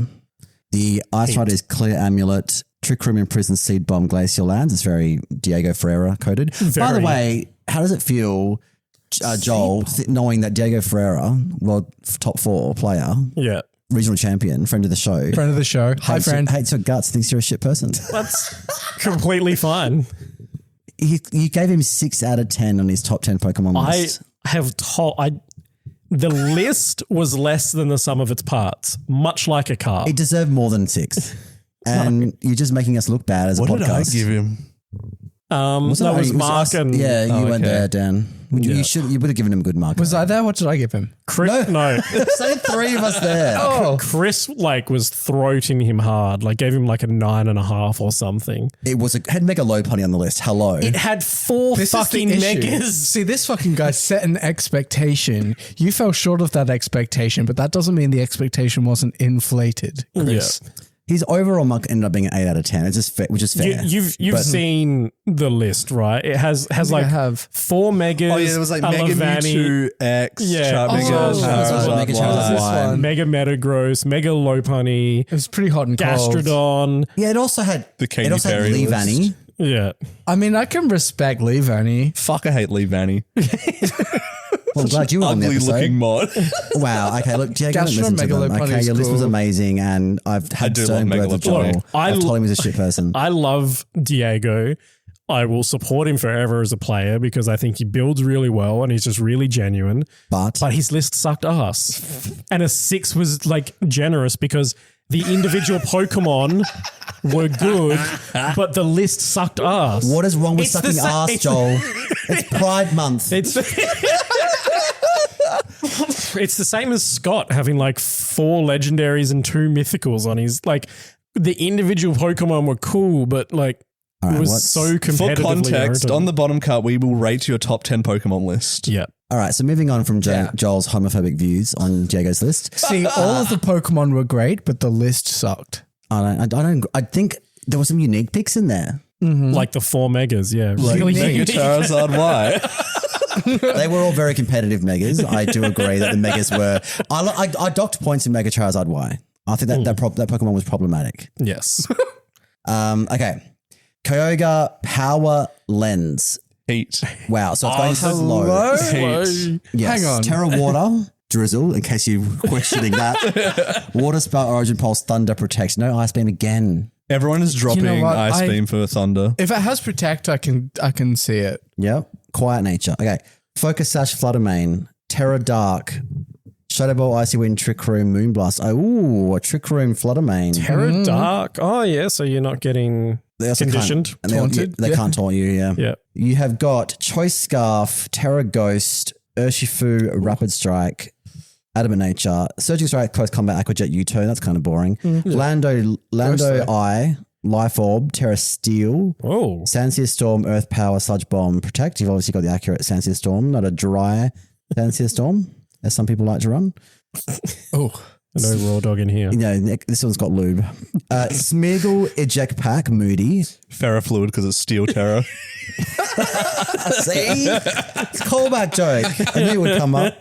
The Ice Rider is Clear Amulet, Trick Room, Imprison, Seed Bomb, Glacial Lands. It's very Diego Ferreira coded. By the way, how does it feel, Joel, knowing that Diego Ferreira, world top 4 player, Yeah. regional champion, friend of the show, Friend of the show. Hi, friend. hates your guts, thinks you're a shit person. That's completely fine. You gave him 6 out of 10 on his top 10 Pokemon I list. have told... The list was less than the sum of its parts, much like a car. It deserved more than 6. And you're just making us look bad as a What podcast. did I give him? That was it Mark us. and... Yeah, you went okay. there, Dan. You would have given him a good mark. Was I there? What did I give him? Chris, no. Say 3 of us there. Oh, Chris was throating him hard, gave him a 9.5 or something. It had Mega Lopunny on the list. Hello. It had 4 this fucking is the issue. megas. See, this fucking guy set an expectation. You fell short of that expectation, but that doesn't mean the expectation wasn't inflated, Chris. Yeah. His overall mark ended up being an 8 out of 10. It's just fair, which is fair. You've But- seen the list, right? It has I have. 4 megas. Oh, yeah, there was a Mega Lavani, Mewtwo X, Yeah. Charmander, Oh, Charizard, Mega Y. Charizard This Y. one. Mega Metagross, Mega Lopunny, It was pretty hot and cold. Gastrodon. Yeah, it also had The Katy it also had Perry Lee list. Vanny. Yeah. I mean, I can respect Lee Vanny. Fuck, I hate Lee Vanny. Well, I'm glad you were on the Ugly episode. looking mod. Wow. Okay, look, Diego, don't Gastron listen to them. Megalopunny Okay, is your list was cool. amazing, and I've had do stern love words with Megalopunny. Joel. I I've told him he's a shit person. I love Diego. I will support him forever as a player because I think he builds really well and he's just really genuine. But But his list sucked ass. And a 6 was generous because the individual Pokemon were good, but the list sucked ass. what is wrong with It's the sucking sa- ass, it's- Joel? It's Pride Month. It's it's the same as Scott having 4 legendaries and 2 mythicals on his the individual Pokemon were cool, but it was what's- so For competitively context, oriented. on the bottom card, we will rate your top 10 Pokemon list. Yeah. All right, so moving on from Joel's homophobic views on Diego's list. See, all of the Pokemon were great, but the list sucked. I think there were some unique picks in there. Like the 4 megas, yeah. Really Mega huge. Charizard Y. They were all very competitive megas. I do agree that the megas were. I docked points in Mega Charizard Y. I think that Pokemon was problematic. Yes. Okay. Kyogre Power Lens. Heat. Wow. So it's going slow. Heat. Yes. Hang on. Terra Water, Drizzle, in case you're questioning that. Water Spout, Origin Pulse, Thunder, Protect. No Ice Beam again. Everyone is dropping what? Ice Beam for Thunder. If it has Protect, I can see it. Yep. Quiet Nature. Okay. Focus Sash, Flutter Mane, Terra Dark, Shadow Ball, Icy Wind, Trick Room, Moonblast. Oh, a Trick Room, Flutter Mane. Terra Dark. Oh, yeah. So you're not getting They also conditioned. can't, and Taunted? They can't taunt you, yeah. Yeah. You have got Choice Scarf, Terra Ghost, Urshifu, Rapid Strike, Adamant Nature, Surging Strike, Close Combat, Aquajet, U-Turn. That's kind of boring. Lando Eye, Life Orb, Terra Steel, Oh. Sandsear Storm, Earth Power, Sludge Bomb, Protect. You've obviously got the accurate Sandsear Storm, not a dry Sandsear Storm, as some people like to run. Oh, No raw dog in here. You know, this one's got lube. Smeagol, Eject Pack, Moody. Ferrofluid because it's Steel Terror. See? It's a callback joke. I knew it would come up.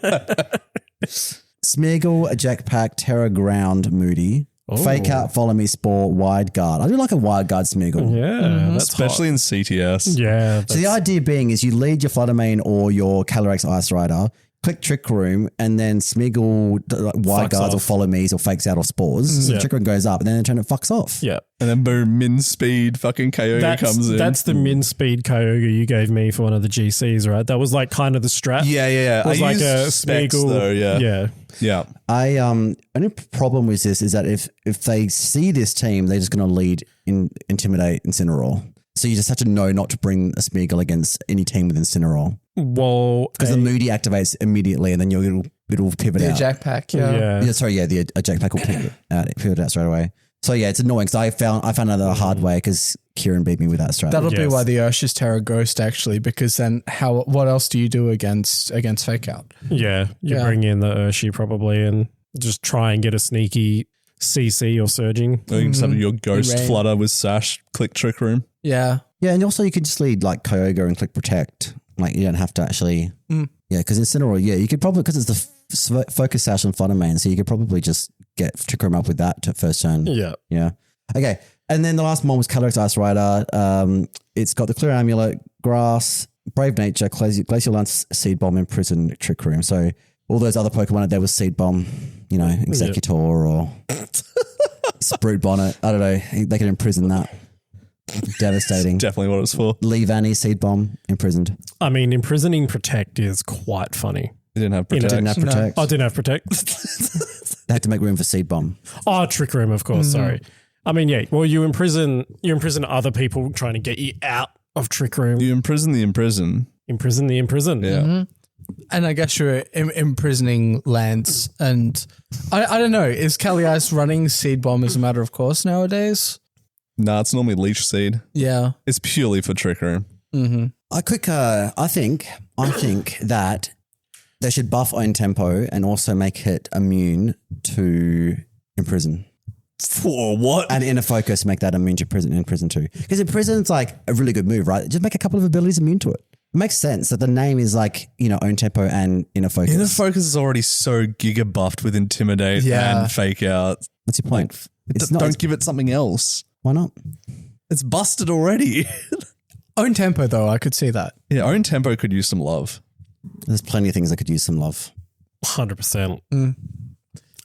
Smeagol, Eject Pack, Terra Ground, Moody. Fake Out, Follow Me, Spore, Wide Guard. I do like a Wide Guard Smeagol. Yeah. That's Especially in CTS. Yeah. So the idea being is you lead your Fluttermane or your Calyrex Ice Rider, click Trick Room, and then Smeagol Wide Fucks Guards or off. Follow Me's or Fakes Out or Spores. So Trick Room goes up and then in turn it fucks off. Yeah. And then boom, min speed fucking Kyogre comes in. That's the min speed Kyogre you gave me for one of the GCs, right? That was like kind of the strat. yeah. It was I like a used specs Smeagol. though, yeah. I only problem with this is that if they see this team, they're just going to lead in Intimidate Incineroar. So you just have to know not to bring a Smeagol against any team with Incineroar. Well, Because the Moody activates immediately and then it'll pivot the out. Jackpack. Yeah. Yeah, sorry, yeah, the eject pack will pivot out straight away. So yeah, it's annoying because I found out the hard way because Kieran beat me with that strat. That'll be Yes. why the Urshi's Terra Ghost actually, because then what else do you do against Fake Out? Yeah. You bring in the Urshi probably and just try and get a sneaky CC or surging. Or you can summon your Ghost Rain. Flutter with Sash, click Trick Room. Yeah. Yeah, and also you could just lead like Kyogre and click Protect. Like you don't have to actually. Yeah, because Incineroar, you could probably, because it's the Focus Sash and Flutter Mane, so you could probably just get Trick Room up with that first turn. Yeah. Yeah. Okay. And then the last one was Calyrex Ice Rider. It's got the Clear Amulet, Grass, Brave Nature, Glacial Lance, Seed Bomb, Imprison, Trick Room. So all those other Pokemon, there was Seed Bomb, Executor or Sprout Bonnet. I don't know. They could imprison that. Devastating. Definitely what it's for. Lee Vanny, Seed Bomb, imprisoned. I mean, imprisoning Protect is quite funny. It didn't have You know, Protect. Didn't have Protect. I didn't have Protect. They had to make room for Seed Bomb. Oh, Trick Room, of course. Sorry. I mean, yeah. Well, you imprison other people trying to get you out of Trick Room. You imprison the imprison. Imprison the imprison. Yeah. And I guess you're imprisoning lands. And I don't know, is Cali Ice running Seed Bomb as a matter of course nowadays? Nah, it's normally Leech Seed. Yeah. It's purely for Trick Room. I think that they should buff Own Tempo and also make it immune to Imprison. For what? And Inner Focus, make that immune to Imprison too. Because Imprison's like a really good move, right? Just make a couple of abilities immune to it. It makes sense that the name is like, Own Tempo and Inner Focus. Inner Focus is already so giga buffed with Intimidate and Fake Out. What's your point? Don't give it something else. Why not? It's busted already. Own Tempo though, I could see that. Yeah, Own Tempo could use some love. There's plenty of things that could use some love. 100%.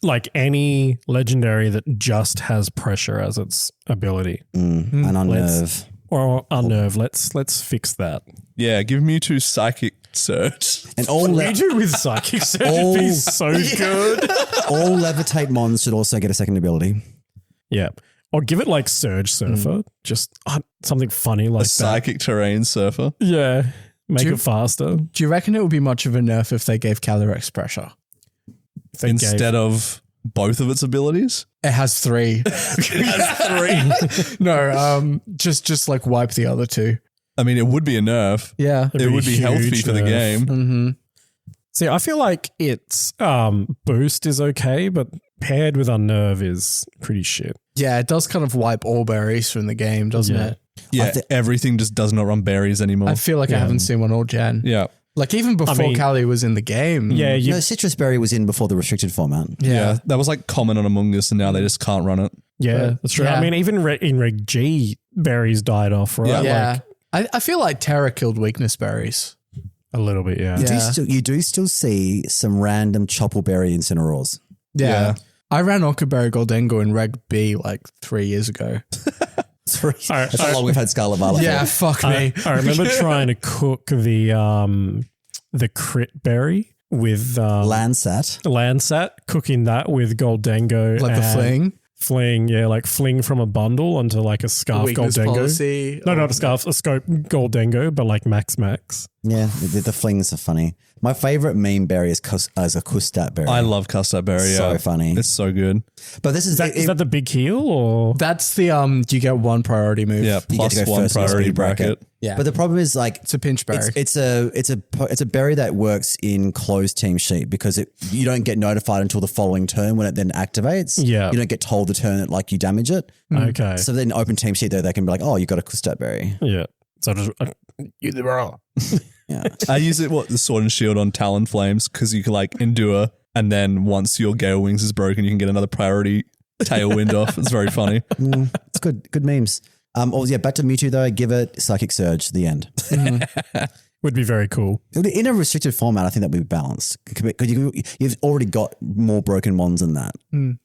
Like any legendary that just has pressure as its ability. And Unnerve. Or Unnerve. Let's fix that. Yeah, give Mewtwo Psychic Surge. And all Mewtwo with Psychic Surge would be so good. all Levitate Mons should also get a second ability. Yeah. Or give it like Surge Surfer. Just something funny like A that. Psychic Terrain Surfer. Yeah. Make it faster. Do you reckon it would be much of a nerf if they gave Calyrex pressure? If they Instead of both of its abilities? It has 3. No, just like wipe the other 2. I mean, it would be a nerf. Yeah. It would be healthy huge for the nerf. game. See, I feel like its boost is okay, but paired with Unnerve is pretty shit. Yeah, it does kind of wipe all berries from the game, doesn't Yeah. it? Yeah, everything just does not run berries anymore. I feel like I haven't seen one all gen. yeah. Like even before mean- Cali was in the game. Yeah, you Citrus Berry was in before the restricted format. Yeah. That was like common on Among Us and now they just can't run it. Yeah, that's true. yeah. I mean, even in Reg G, berries died off, right? Yeah. Yeah. Like, I feel like Terra killed weakness berries. A little bit, yeah. Yeah. You do still see some random choppleberry incineroars. Yeah. I ran Ockerberry Goldengo in Reg B like 3 years ago. That's how long we've had Scarlet Violet. Yeah, for. fuck me. I remember trying to cook the crit berry with Landsat, cooking that with Goldengo. Like the fling? Fling, yeah, like fling from a bundle onto like a scarf Weakness Goldengo. policy. No, not a scarf, a scope Goldengo, but like max. Yeah, the flings are funny. My favorite meme berry is a Kustat berry. I love custard berry. So yeah. funny. It's so good. But this is Is that the big heal or? That's the you get one priority move. Yeah, You get plus to go one first in the priority speed bracket. Yeah. But the problem is like It's a pinch berry. it's a berry that works in closed team sheet because you don't get notified until the following turn when it then activates. Yeah. You don't get told the turn that like you damage it. Okay. So then open team sheet there, they can be like, oh, you got a Kustat berry. Yeah. So just you the bro. Yeah. I use it, the sword and shield on Talon Flames because you can like endure, and then once your Gale Wings is broken, you can get another priority tailwind off. It's very funny. It's good memes. Back to Mewtwo though, give it Psychic Surge, the end. Would be very cool. In a restricted format, I think that would be balanced because you've already got more broken ones than that.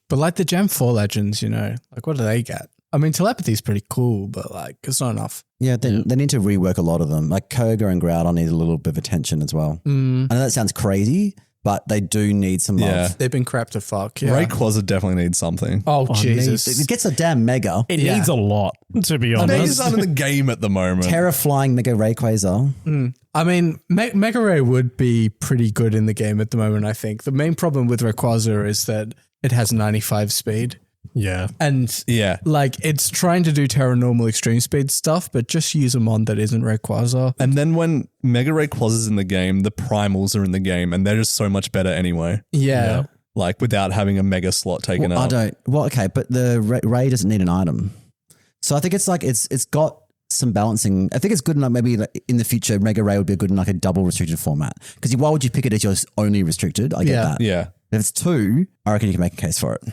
But like the Gem 4 legends, like what do they get? I mean, telepathy is pretty cool, but like it's not enough. Yeah, they need to rework a lot of them. Like Koga and Groudon need a little bit of attention as well. I know that sounds crazy, but they do need some love. Yeah. They've been crap to fuck. Yeah. Rayquaza definitely needs something. Oh, Jesus. It gets a damn Mega. It needs a lot, to be I think honest. he's not in the game at the moment. Terra-flying Mega Rayquaza. I mean, Mega Ray would be pretty good in the game at the moment, I think. The main problem with Rayquaza is that it has 95 speed. Yeah. And Yeah. like it's trying to do Terra normal extreme speed stuff, but just use a mon that isn't Rayquaza. And then when Mega Rayquaza's in the game, the primals are in the game, and they're just so much better anyway. Yeah. Like without having a mega slot taken Well, up. I don't. Well, okay, but the Ray doesn't need an item, so I think it's like it's got some balancing. I think it's good enough. Maybe like in the future, Mega Ray would be good in like a double restricted format. Because why would you pick it as your only restricted? I get that. Yeah. If it's two, I reckon you can make a case for it.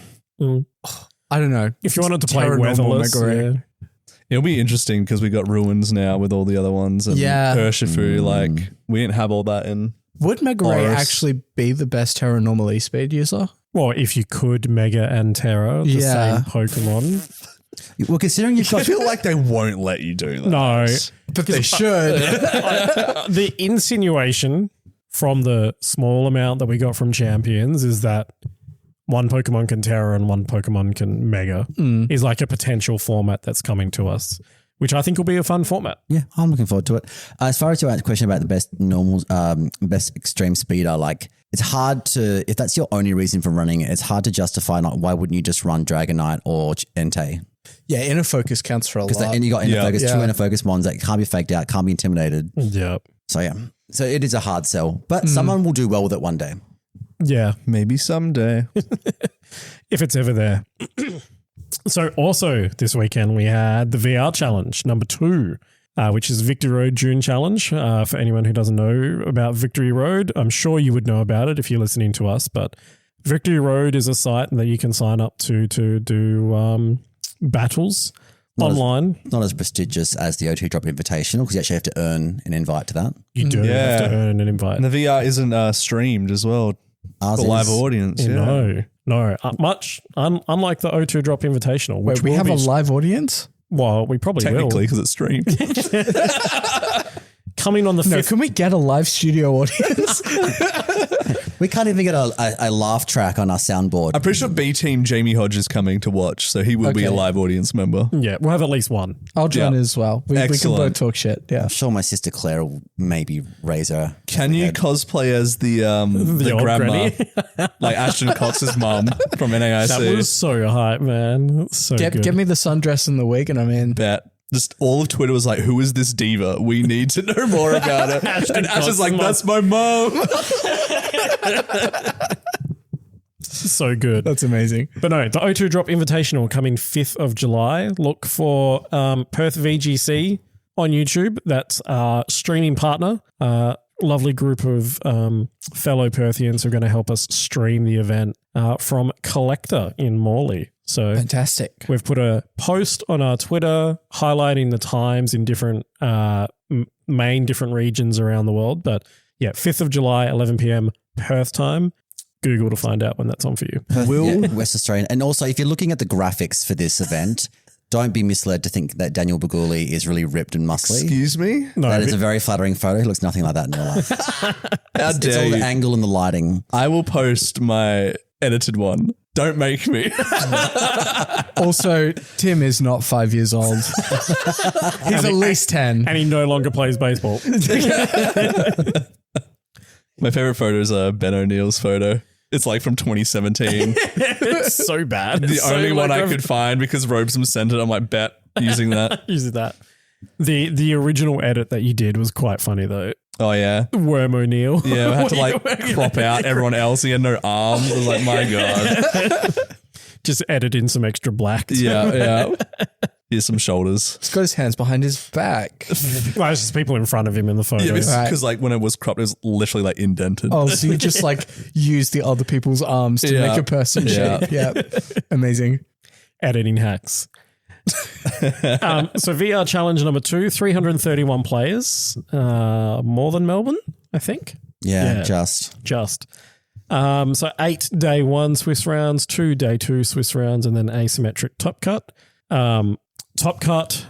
I don't know. If you wanted to play Terra normal weatherless, Mega Ray. yeah. It'll be interesting because we got Ruins now with all the other ones. And Yeah. Urshifu, like we didn't have all that in. Would Mega Ray Horus. actually be the best Terra normal E-speed user? Well, if you could Mega and Terra, the Yeah. same Pokemon. Well, considering you've I got feel like they won't let you do that. No. But they should. The insinuation from the small amount that we got from Champions is that one Pokemon can Terra and one Pokemon can Mega is like a potential format that's coming to us, which I think will be a fun format. yeah, I'm looking forward to it. As far as your question about the best normal, best extreme speeder, like it's hard to if that's your only reason for running it. It's hard to justify. Like, why wouldn't you just run Dragonite or Entei? Yeah, inner focus counts for a lot. And you got inner focus, Yeah. two inner focus ones that can't be faked out, can't be intimidated. Yeah. So yeah, so it is a hard sell, but someone will do well with it one day. Yeah. Maybe someday. If it's ever there. So also this weekend we had the VR challenge number 2, which is Victory Road June challenge. For anyone who doesn't know about Victory Road, I'm sure you would know about it if you're listening to us, but Victory Road is a site that you can sign up to do battles online. Not as prestigious as the O2 Drop Invitational because you actually have to earn an invite to that. You do have Yeah. to earn an invite. And the VR isn't streamed as well Ours for live is- audience. Yeah. No. Unlike the O2 Drop Invitational, which Wait, we will have be, a live audience? well, we probably Technically, will. because it's streamed. Coming on the 5th. No, can we get a live studio audience? We can't even get a laugh track on our soundboard. I'm pretty sure B Team Jamie Hodge is coming to watch, so he will be a Okay. live audience member. Yeah, we'll have at least one. I'll join Yeah. as well. We can Excellent. both talk shit. Yeah. I'm sure my sister Claire will maybe raise her. Can you cosplay as the old grandma, granny. like Ashton Cox's mum from NAIC? That was so hype, man. So good. Get me the sundress and the wig and I'm in. Bet. Just all of Twitter was like, "Who is this diva? We need to know more about it." And Ash is like, Cox's "That's my mom." So good. That's amazing. But no, the O2 Drop Invitational coming 5th of July. Look for Perth VGC on YouTube. That's our streaming partner. Lovely group of fellow Perthians who are going to help us stream the event from Collector in Morley. So Fantastic. we've put a post on our Twitter highlighting the times in different main different regions around the world. But yeah, 5th of July, 11 p.m. Perth time. Google to find out when that's on for you. West Australian. And also, if you're looking at the graphics for this event, don't be misled to think that Daniel Baguli is really ripped and muscly. Excuse me? No, That is a very flattering photo. He looks nothing like that in real life. How It's dare all the you? angle and the lighting. I will post my edited one. Don't make me. Also, Tim is not 5 years old. He's at least 10. and he no longer plays baseball. My favorite photo is Ben O'Neill's photo. It's like from 2017. It's so bad. The It's so only one I like could find because Robesome sent it. I'm like, bet using that. using that. The original edit that you did was quite funny though. Oh, yeah. Worm O'Neill. Yeah, I had to What like are you- crop out everyone else. He had no arms. I was like, my God. Just edit in some extra black. Yeah. Here's some shoulders. He's got his hands behind his back. Well, it's just people in front of him in the photo. Yeah, because Right. like when it was cropped, it was literally like indented. Oh, so you just like use the other people's arms to Yeah. make a person Yeah. shape. Yeah. Amazing. Editing hacks. So VR challenge number 2, 331 players. More than Melbourne, I think. Yeah, Yeah. just. So 8 day 1 Swiss rounds, 2 day 2 Swiss rounds, and then asymmetric top cut. Top cut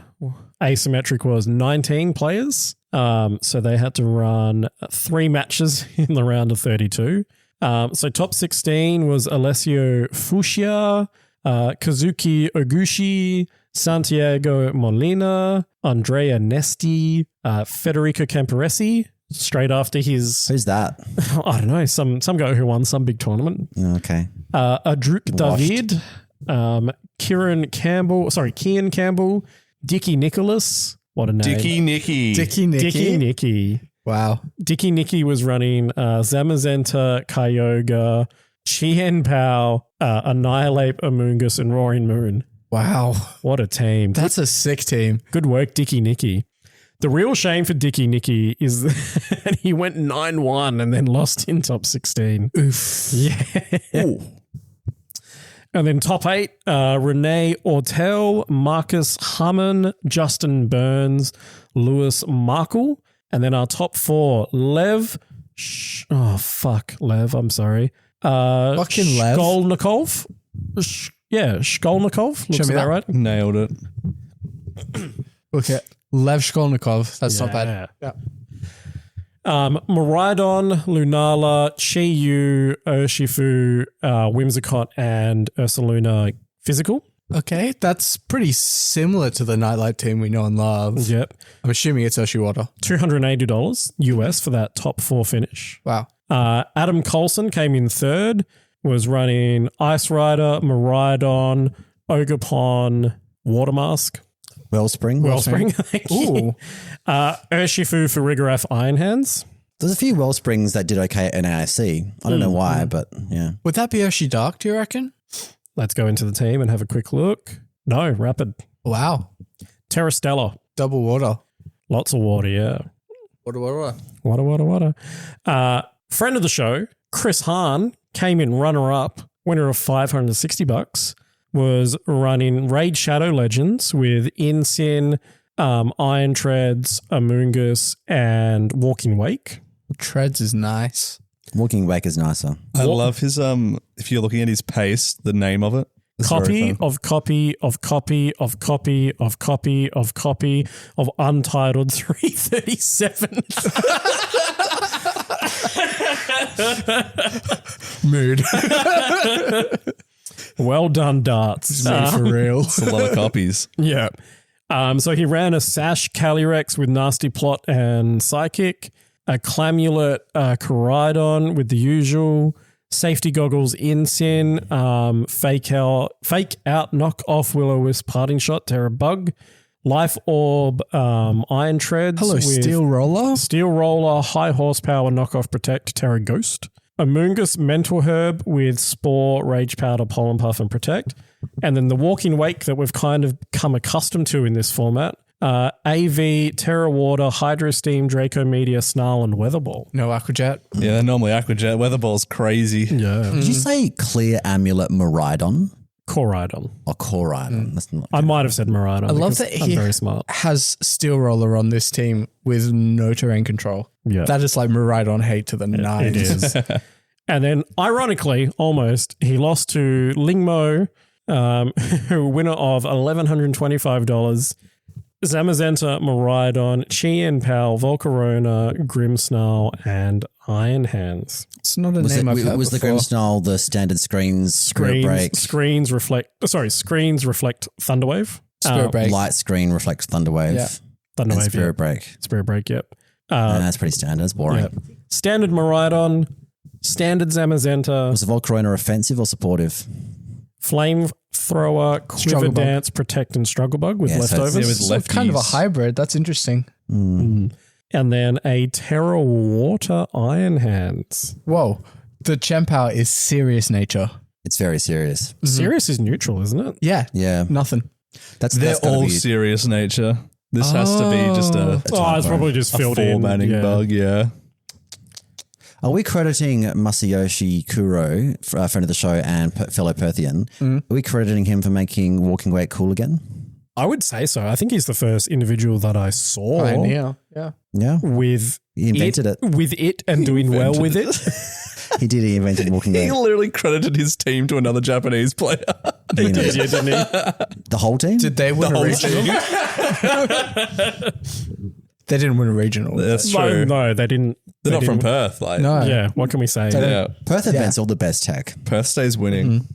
asymmetric was 19 players. So they had to run 3 matches in the round of 32. So top 16 was Alessio Fuchsia, Kazuki Oguchi, Santiago Molina, Andrea Nesti, Federico Camporesi, straight after his, Who's that? I don't know, some guy who won some big tournament. Okay. Adruk David, Kian Campbell, Dickie Nicholas. What a name. Dickie Nicky. Dickie Dickie Nicky. Wow. Dickie Nicky was running Zamazenta, Kyogre, Chien Pao, Annihilate Amoongus, and Roaring Moon. Wow. What a team. That's a sick team. Good work, Dickie Nicky. The real shame for Dickie Nicky is that he went 9-1 and then lost in top 16. Oof. Yeah. And then top 8, Renee Ortel, Marcus Harmon, Justin Burns, Lewis Markle. And then our top 4, Lev. Lev, I'm sorry. Fucking Lev. Shkolnikov. Shkolnikov. Looks Show me about that. right. Nailed it. Okay. Lev Shkolnikov. That's not bad. Yeah. Maridon, Lunala, Chi-Yu, Urshifu, Whimsicott, and Ursaluna Physical. Okay. That's pretty similar to the Nightlight team we know and love. Yep. I'm assuming it's Oshiwata. $280 US for that top 4 finish. Wow. Adam Coulson came in 3rd, was running Ice Rider, Maridon, Ogapon, Watermask, Wellspring. Thank you. Urshifu for Rigoraph Iron Hands. There's a few Wellsprings that did okay at NAIC. I don't know why, but yeah. Would that be Oshi Dark, do you reckon? Let's go into the team and have a quick look. No, Rapid. Wow. Terrastella. Double water. Lots of water, yeah. Water. Water. Friend of the show, Chris Hahn, came in runner-up, winner of $560, was running Raid Shadow Legends with Insin, Iron Treads, Amoongus, and Walking Wake. Treads is nice. Walking Wake is nicer. I love his if you're looking at his paste, the name of it. It's very Copy fun. of copy of copy of copy of copy of copy of Untitled 337. Mood. Well done, darts. For real. It's a lot of copies. Yeah. So he ran a Sash Calyrex with Nasty Plot and Psychic, a Clamulet Coridon with the usual, Safety Goggles Insin, Fake Out Knock Off Will-O-Wisp Parting Shot Terra Bug, Life Orb Iron Treads. Hello, with Steel Roller. Steel Roller, High Horsepower Knockoff Protect Terra Ghost. Amoongus Mental Herb with Spore, Rage Powder, Pollen Puff, and Protect. And then the Walking Wake that we've kind of come accustomed to in this format. AV, Terra Water, Hydro Steam, Draco Meteor, Snarl, and Weatherball. No Aquajet. Yeah, they're normally Aquajet. Weatherball's crazy. Yeah. Did you say Clear Amulet Maridon? Koraidon. Or Koraidon. That's not I might have said Miraidon. I love because that I'm he very smart. has Steel Roller on this team with no terrain control. Yeah. That is like Miraidon hate to the nines. It is. And then, ironically, almost, he lost to Lingmo, winner of $1,125, Zamazenta, Miraidon, Chien Pal, Volcarona, Grimmsnarl, and Iron Hands. It's not a Was name I've heard the before. Grimmsnarl the standard screens, Spirit Break, Screens reflect Thunderwave. Spirit Break. light screen reflects Thunderwave, Yeah. and Thunderwave, Spirit Break? Spirit Break, yep. That's pretty standard. It's boring. Yep. Standard Miraidon, standard Zamazenta, Was the Volcarona offensive or supportive? Flamethrower, Quiver Struggle Bug. Dance, Protect, and Struggle Bug with Yeah, so it's- leftovers. Yeah, with So kind of a lefties. hybrid. That's interesting. And then a Terra Water Iron Hands. Whoa. The Chempower is serious nature. It's very serious. Sirius is neutral, isn't it? Yeah. Yeah, Nothing. that's They're gotta all be- serious nature. This has to be just a Oh, it's probably just filled in. formatting Yeah. bug, yeah. Are we crediting Masayoshi Kuro, friend of the show and fellow Perthian? Are we crediting him for making Walking Weight cool again? I would say so. I think he's the first individual that I saw Pioneer. Yeah. Yeah, with he invented it. with it and doing well with it. He did. He invented Walking He Weight. literally credited his team to another Japanese player. You know, Yeah, didn't he? the whole team. Did they win a regional? They didn't win a regional. That's No, true. no, they didn't. They're they not from didn't- Perth. Like, No. Yeah, what can we say? yeah. Perth invents all the best tech. Perth stays winning.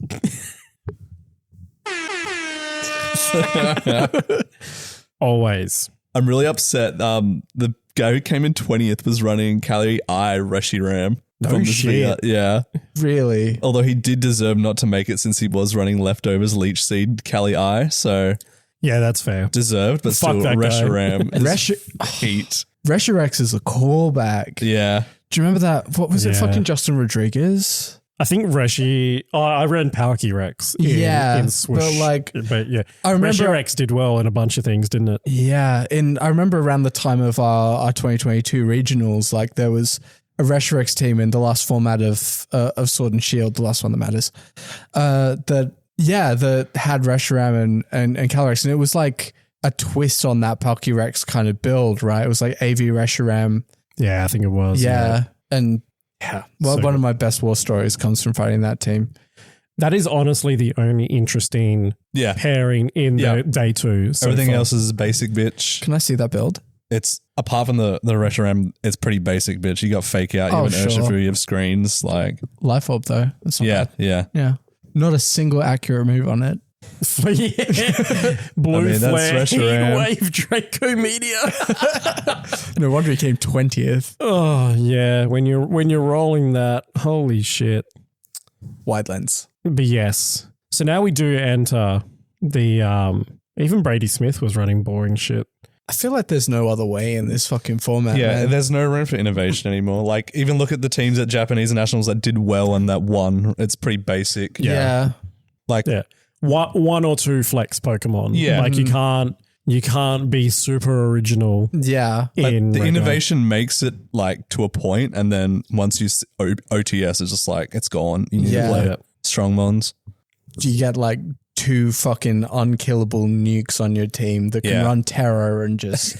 Always. I'm really upset. The guy who came in 20th was running Kali I Reshiram. No shit. Yeah. Really? Although he did deserve not to make it since he was running leftovers Leech Seed Kali I. So Yeah, that's fair. deserved, but Fuck still that guy. Reshiram is Resh- heat. Reshirex is a callback. Yeah. Do you remember that? What was it? Yeah. Fucking Justin Rodriguez? I think Reshi. Oh, I ran Palki Rex. In Swoosh. but like, But yeah, I remember- Reshi Rex did well in a bunch of things, didn't it? yeah. I remember around the time of our 2022 regionals, like there was a Reshirex team in the last format of Sword and Shield, the last one that matters, that had Reshiram and Calyrex, and it was like a twist on that Palki Rex kind of build, right? It was like AV Reshiram. Yeah, I think it was. Yeah. And yeah, well, So one of my best war stories comes from fighting that team. That is honestly the only interesting Yeah. pairing in Yeah. the day two. So Everything far. else is basic bitch. Can I see that build? It's apart from the Reshiram, it's pretty basic bitch. You got fake out, you Oh, have an sure. Urshifu, you have screens. Like, Life Orb though. That's not yeah, bad. yeah. Yeah. Not a single accurate move on it. Yeah. Blue I mean, that's flare, Reshiram. Heatwave, Draco Meteor. No wonder he came 20th. Oh yeah, when you're rolling that, holy shit. Wide lens. But yes. So now we do enter the even Brady Smith was running boring shit. I feel like there's no other way in this fucking format. Yeah, man. there's no room for innovation anymore. Like, even look at the teams at Japanese Nationals that did well and that won. It's pretty basic. Yeah. Like, Yeah. One or two flex Pokemon. Yeah. Like you can't be super original Yeah. but in the Red innovation makes it like to a point, and then once you OTS, it's just like it's gone. You need Yeah. to play Yeah. strong mons. You get like two fucking unkillable nukes on your team that can Yeah. run terror and just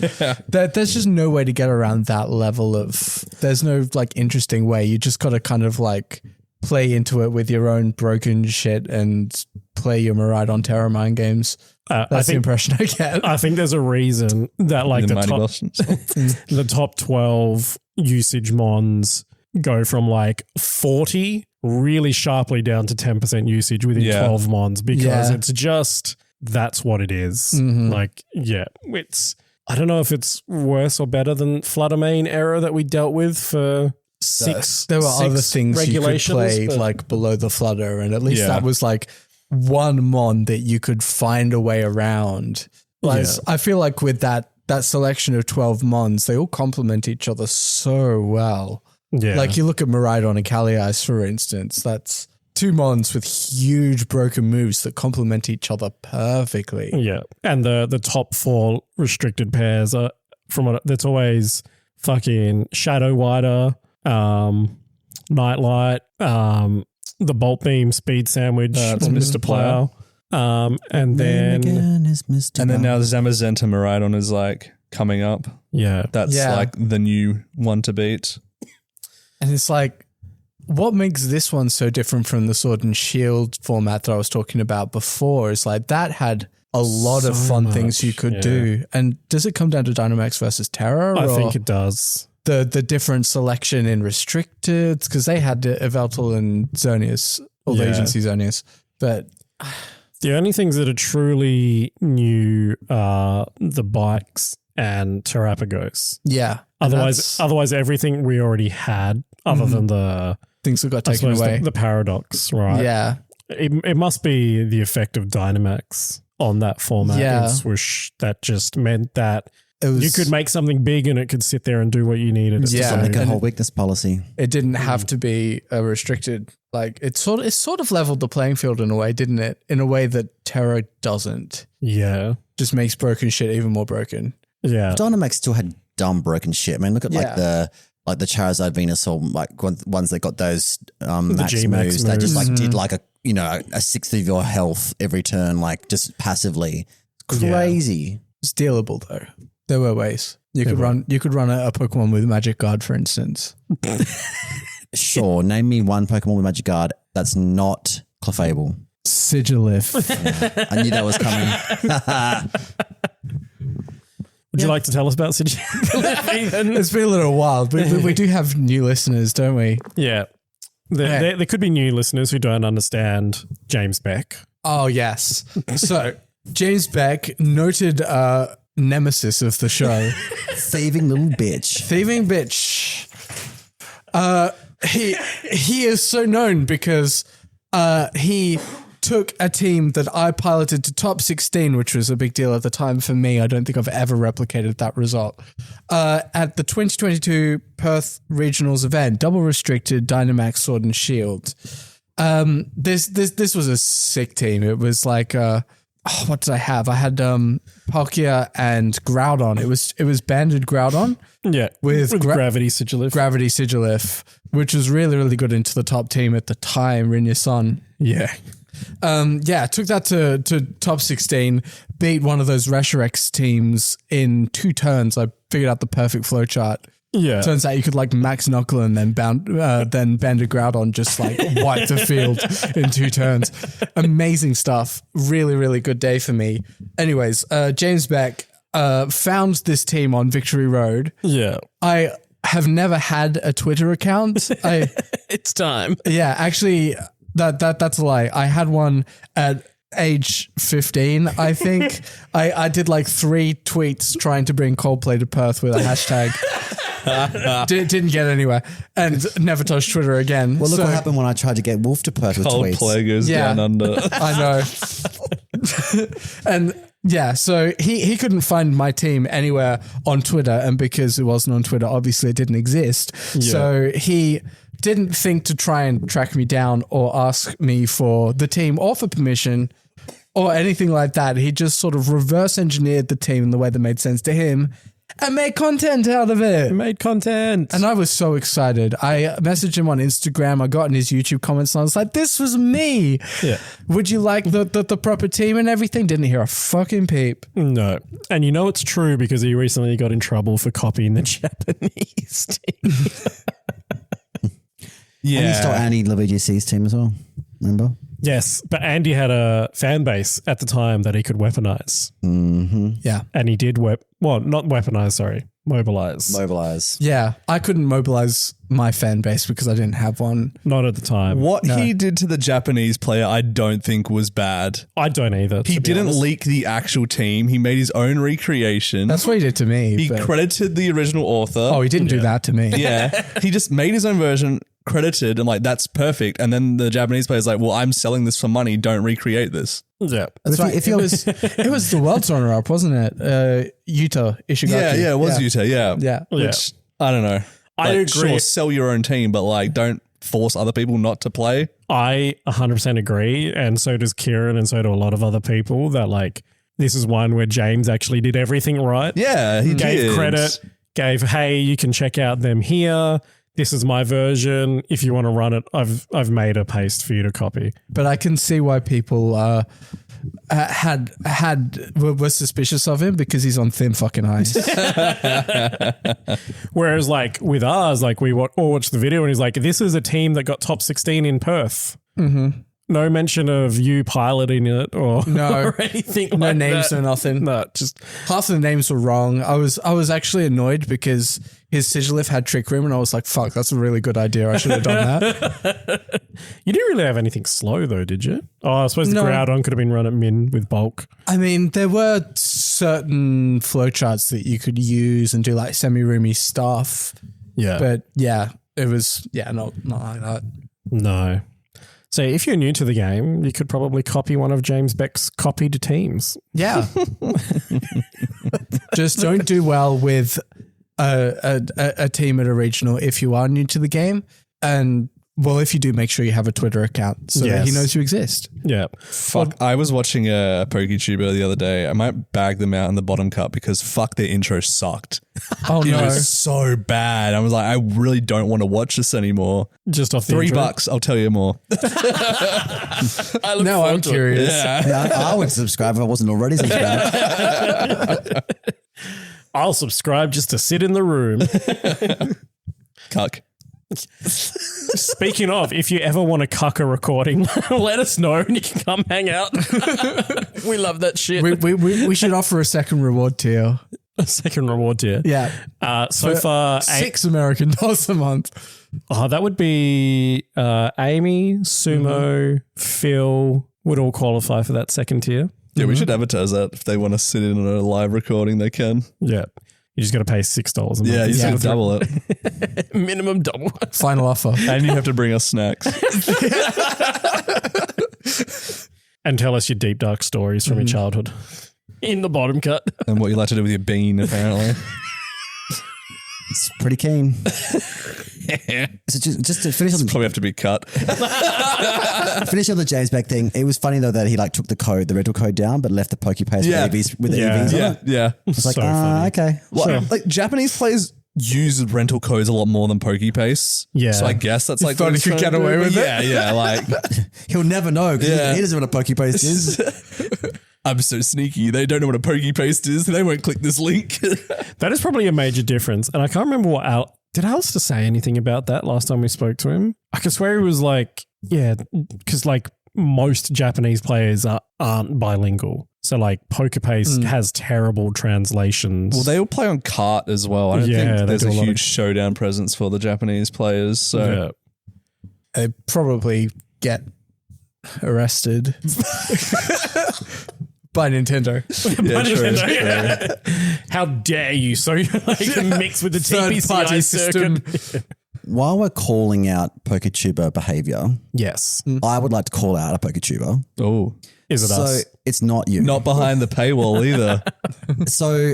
there's just no way to get around that level of there's no like interesting way. You just gotta kind of like play into it with your own broken shit and play your Miraidon Terror mind games. I That's the think impression I get. I think there's a reason that like The the Mighty top, Boston. the top 12 usage mons go from like 40 really sharply down to 10% usage within Yeah. 12 mons because Yeah. it's just that's what it is. Mhm. Like yeah, it's I don't know if it's worse or better than Fluttermane era that we dealt with for six. There were six other things you could regulations, play but- like below the flutter, and at least Yeah. that was like one mon that you could find a way around. Like Yeah. I feel like with that selection of 12 mons, they all complement each other so well. yeah. Like you look at Miraidon and Kalias, for instance, that's two mons with huge broken moves that complement each other perfectly. Yeah, and the top 4 restricted pairs are from what that's always fucking Shadow Wider, Nightlight, the Bolt Beam Speed Sandwich, That's or Mr. Plow. And then again is Mr. And then now Zamazenta Maridon is like coming up. That's Yeah. like the new one to beat. And it's like, what makes this one so different from the Sword and Shield format that I was talking about before is like that had a lot of So fun things much, you could yeah. do. And does it come down to Dynamax versus Terra? I or think it does. the different selection in restricted? Because they had Yveltal and Xerneas, or the Yeah. agency Xerneas. But The only things that are truly new are the bikes and Terrapagos. yeah. And Otherwise, everything we already had, other than the things that got I taken suppose away. the paradox, right? Yeah. It must be the effect of Dynamax on that format Yeah. in Swoosh that just meant that It was, you could make something big and it could sit there and do what you needed. it to Yeah. do. like a and- whole weakness policy. it didn't have to be a restricted, like it sort of leveled the playing field in a way, didn't it? In a way that Terra doesn't. Yeah. Just makes broken shit even more broken. Yeah. Dynamax still had dumb broken shit. I mean, look at Yeah. like the Charizard Venusaur, like ones that got those max G-Max moves. They just like moves. did like a sixth of your health every turn, like just passively. Yeah. Crazy. It's dealable though. There were ways. You could run a Pokemon with Magic Guard, for instance. Sure. Name me one Pokemon with Magic Guard that's not Clefable. Sigilif. I knew that was coming. Would you like to tell us about Sigil? It's been a little while, but we do have new listeners, don't we? Yeah. There could be new listeners who don't understand James Beck. Oh, yes. So, James Beck, noted nemesis of the show. Thieving little bitch. Thieving bitch. He is so known because he took a team that I piloted to top 16, which was a big deal at the time for me. I don't think I've ever replicated that result. At the 2022 Perth Regionals event, double restricted Dynamax Sword and Shield. This was a sick team. It was like what did I have? I had Palkia and Groudon. It was banded Groudon. Yeah. With Gravity Sigilif. Gravity Sigilif, which was really, really good into the top team at the time, Rinyason. Yeah. Took that to top 16, beat one of those Reshirex teams in 2 turns. I figured out the perfect flowchart. Yeah. Turns out you could like max knuckle and then Banded Groudon just like wipe the field in 2 turns. Amazing stuff. Really, really good day for me. Anyways, James Beck found this team on Victory Road. Yeah. I have never had a Twitter account. It's time. Yeah, actually, that's a lie. I had one at age 15, I think. I did like 3 tweets trying to bring Coldplay to Perth with a hashtag. Didn't get anywhere and never touched Twitter again. Well, look what happened when I tried to get Wolf to Perth with Cold tweets. Plaguers Yeah. down under. I know. And yeah, so he couldn't find my team anywhere on Twitter, and because it wasn't on Twitter, obviously it didn't exist. So he didn't think to try and track me down or ask me for the team or for permission or anything like that. He just sort of reverse engineered the team in the way that made sense to him and made content out of it. Made content. And I was so excited. I messaged him on Instagram. I got in his YouTube comments and I was like, this was me. Yeah. Would you like the proper team and everything? Didn't hear a fucking peep. No. And you know it's true because he recently got in trouble for copying the Japanese team. Yeah. And you stole Andy LaVGC's team as well. Remember? Yes, but Andy had a fan base at the time that he could weaponize. Yeah. And he did not weaponize, sorry, mobilize. Mobilize. Yeah. I couldn't mobilize my fan base because I didn't have one. Not at the time. What he did to the Japanese player, I don't think was bad. I don't either. He to be didn't honest. leak the actual team. He made his own recreation. That's what he did to me. He but- credited the original author. oh, he didn't do that to me. Yeah. He just made his own version, credited, and like, that's perfect. And then the Japanese player's like, well, I'm selling this for money. Don't recreate this. Yeah. That's If you- right. if It you're- was the world's runner-up, wasn't it? Yuta Ishigaki. Yeah, it was Yuta. Yeah. Yeah. Which, I don't know. I Like, agree. Sure, sell your own team, but like, don't force other people not to play. I 100% agree. And so does Kieran and so do a lot of other people that like, this is one where James actually did everything right. Yeah, he Gave did. credit, gave, hey, you can check out them here. This is my version. If you want to run it, I've made a paste for you to copy. But I can see why people were suspicious of him because he's on thin fucking ice. Whereas like with ours, like we all watched the video and he's like, this is a team that got top 16 in Perth. Mm-hmm. No mention of you piloting it or anything like that. No names or nothing. No, just half the names were wrong. I was actually annoyed because his Sigilif had Trick Room and I was like, fuck, that's a really good idea. I should have done that. You didn't really have anything slow though, did you? Oh, I suppose the Groudon could have been run at min with bulk. I mean, there were certain flowcharts that you could use and do like semi-roomy stuff. Yeah. But yeah, it was, not like that. No. So if you're new to the game, you could probably copy one of James Beck's copied teams. Yeah. Just don't do well with a team at a regional if you are new to the game. And well, if you do, make sure you have a Twitter account so that he knows you exist. Yeah. Fuck, I was watching a PokeTuber the other day. I might bag them out in the bottom cut because fuck, their intro sucked. Oh It no. was so bad. I was like, I really don't want to watch this anymore. Just off the $3, I'll tell you more. Now I'm curious. Yeah, I would subscribe if I wasn't already subscribed. I'll subscribe just to sit in the room. Cuck. Speaking of, if you ever want to cuck a recording, let us know and you can come hang out. We love that shit. We should offer a second reward tier. A second reward tier. Yeah. So far, $6 American a month. that would be Amy, Sumo, Phil would all qualify for that second tier. Yeah, we should advertise that. If they want to sit in on a live recording, they can. Yeah. You just got to pay $6 a month. Yeah, you should double it. Minimum double. Final offer. And you have to bring us snacks. And tell us your deep, dark stories from your childhood. In the bottom cut. And what you like to do with your bean, apparently. It's pretty keen. So just to finish on Probably have to be cut. finish on the James Beck thing, it was funny though that he like took the rental code down, but left the PokePaste with the EVs on it. Yeah. It's like, So funny. okay. Well, like Japanese players use rental codes a lot more than PokePaste. Yeah. So I guess that's like thought he could get away with it? Yeah, like He'll never know because he doesn't know what a PokePaste is. I'm so sneaky. They don't know what a PokePaste is. They won't click this link. That is probably a major difference. And I can't remember what did Alistair say anything about that last time we spoke to him? I could swear he was like, yeah, because like most Japanese players aren't bilingual. So like PokePaste has terrible translations. Well, they all play on cart as well. I don't think they there's do a a lot of- huge showdown presence for the Japanese players. So They probably get arrested by Nintendo. yeah, true. How dare you? So you like mix with the TPCI Third-party circuit. While we're calling out PokeTuber behavior, Yes. I would like to call out a PokeTuber. Oh, Is it So us? it's not you. not behind the paywall either. So,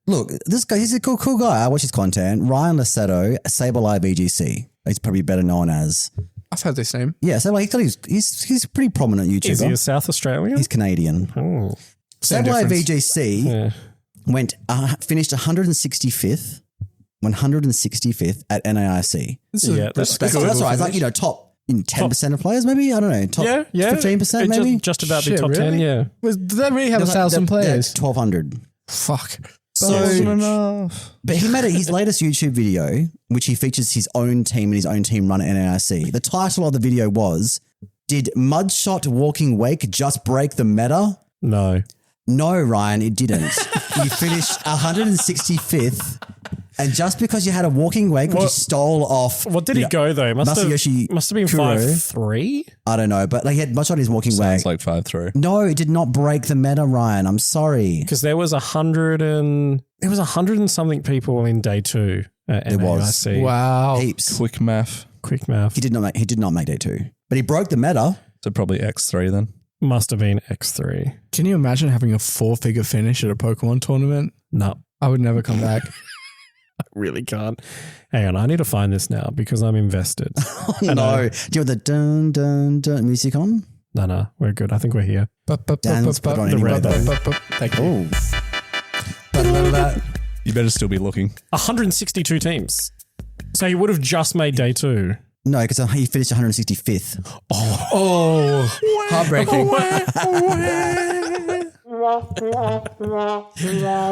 look, this guy, he's a cool guy. I watch his content. Ryan Lassetto, Sableye VGC. He's probably better known as. I've heard this name. Yeah, Sableye, he's a pretty prominent YouTuber. Is he a South Australian? He's Canadian. Oh. Same Sableye difference. VGC finished 165th at NAIC. Yeah, That's all right. It's like, top 10% of players, maybe? I don't know. Top 15% maybe? Just about the Shit, top 10, really? yeah. Do they really have 1,000 players? 1,200. Fuck. So, enough. but he made his latest YouTube video, which he features his own team and his own team run at NAIC. The title of the video was, "Did Mudshot Walking Wake just break the meta?" No. No, Ryan, it didn't. You finished 165th. And just because you had a walking wake, which you stole off. What did he go though? Must have been Kuro. 5'3". I don't know, but he had much on his walking wake. Sounds like 5'3". No, it did not break the meta, Ryan. I'm sorry. Because there was 100 and something people in day 2 at There was. NAIC. Wow. Heaps. Quick math. Quick math. He did not make day 2. But he broke the meta. So probably X3 then. Must have been X3. Can you imagine having a 4-figure finish at a Pokemon tournament? No. I would never come back. I really can't. Hang on, I need to find this now because I'm invested. No. Do you have the dun dun dun music on? No, we're good. I think we're here. Dan's put on The anyway, red though. Thank you. Oh. You better still be looking. 162 teams. So he would have just made day 2. No, because he finished 165th. Oh, heartbreaking.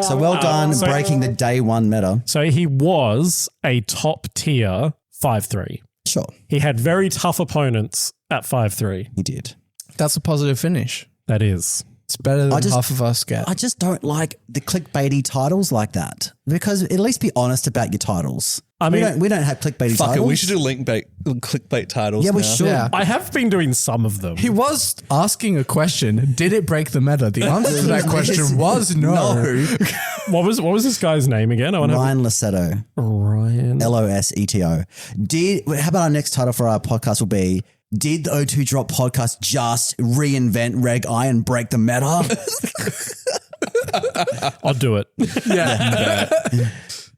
So well done breaking the day one meta. So he was a top tier 5-3. Sure, He had very tough opponents at 5-3. he did. That's a positive finish. That is. It's better than just- half of us get. I just don't like the clickbaity titles like that, because at least be honest about your titles. I mean- we don't have clickbaity Fuck titles. it, we should do clickbait titles. Yeah, we now. should. Yeah. I have been doing some of them. He was asking a question. Did it break the meta? The answer to that question was no. What was this guy's name again? I want to Ryan Lassetto, Ryan. Loseto. How about our next title for our podcast will be, did the O2 Drop podcast just reinvent Reg I and break the meta? I'll do it. Yeah.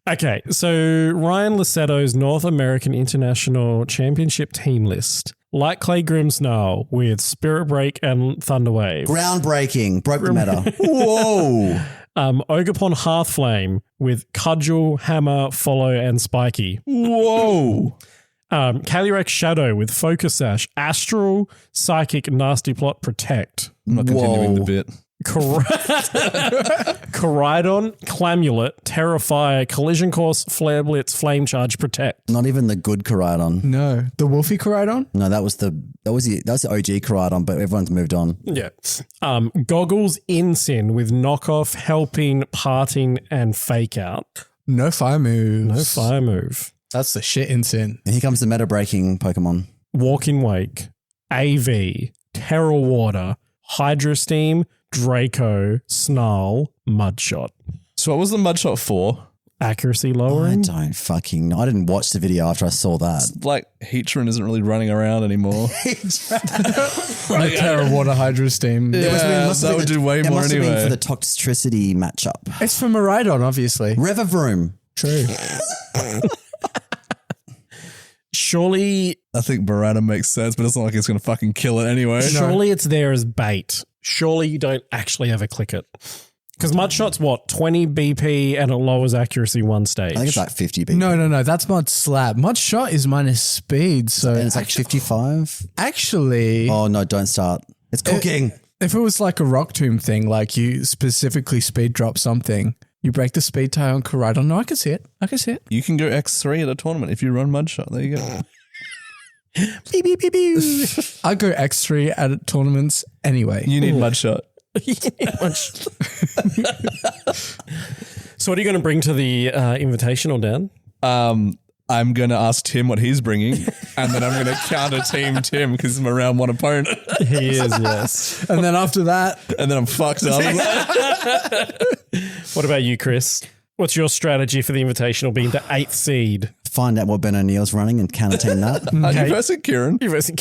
Okay, so Ryan Lassetto's North American International Championship team list. Like Clay Grimsnarl with Spirit Break and Thunderwave. Groundbreaking. Broke the meta. Whoa. Ogapon Hearthflame with Cudgel, Hammer, Follow, and Spiky. Whoa. Calyrex Shadow with Focus Sash, Astral, Psychic, Nasty Plot, Protect. I'm not continuing the bit. Coridon, Clamulet, Terrifier, Collision Course, Flare Blitz, Flame Charge, Protect. Not even the good Coridon. No. The Wolfie Coridon? No, that was the OG Coridon, but everyone's moved on. Yeah. Goggles, Insin with Knockoff, Helping, Parting, and Fake Out. No fire moves. No fire move. That's the shit in sin. And here comes the meta breaking Pokemon. Walking Wake, AV, Terra Water, Hydro Steam, Draco, Snarl, Mudshot. So what was the Mudshot for? Accuracy I lowering. don't fucking know. I didn't watch the video after I saw that. Like Heatran isn't really running around anymore. The Terra Water Hydro Steam. Yeah, that would do way it more must have been anyway. for the toxicity matchup. It's from Maridon, obviously. Revavroom. True. Surely, I think Barada makes sense, but it's not like it's going to fucking kill it anyway. surely it's there as bait. Surely you don't actually ever click it. Because Mudshot's what? 20 BP and it lowers accuracy one stage. I think it's like 50 BP. No. That's Mud Slap. Mud Shot is minus speed. So And it's like 55. actually, Oh, no, don't start. It's cooking. if it was like a Rock Tomb thing, like you specifically speed drop something, you break the speed tie on Coridon. No, I can see it. You can go X3 at a tournament if you run Mudshot. There you go. Beep, beep, beep, beep. I go X3 at tournaments anyway. You need Mudshot. So what are you going to bring to the invitational, Dan? I'm going to ask Tim what he's bringing, and then I'm going to counter team Tim because I'm around one opponent, He is, yes. And then after that, and then I'm fucked up. What about you, Chris? What's your strategy for the invitational being the 8th seed? Find out what Ben O'Neill's running and counter team that. You versus Kieran. You versus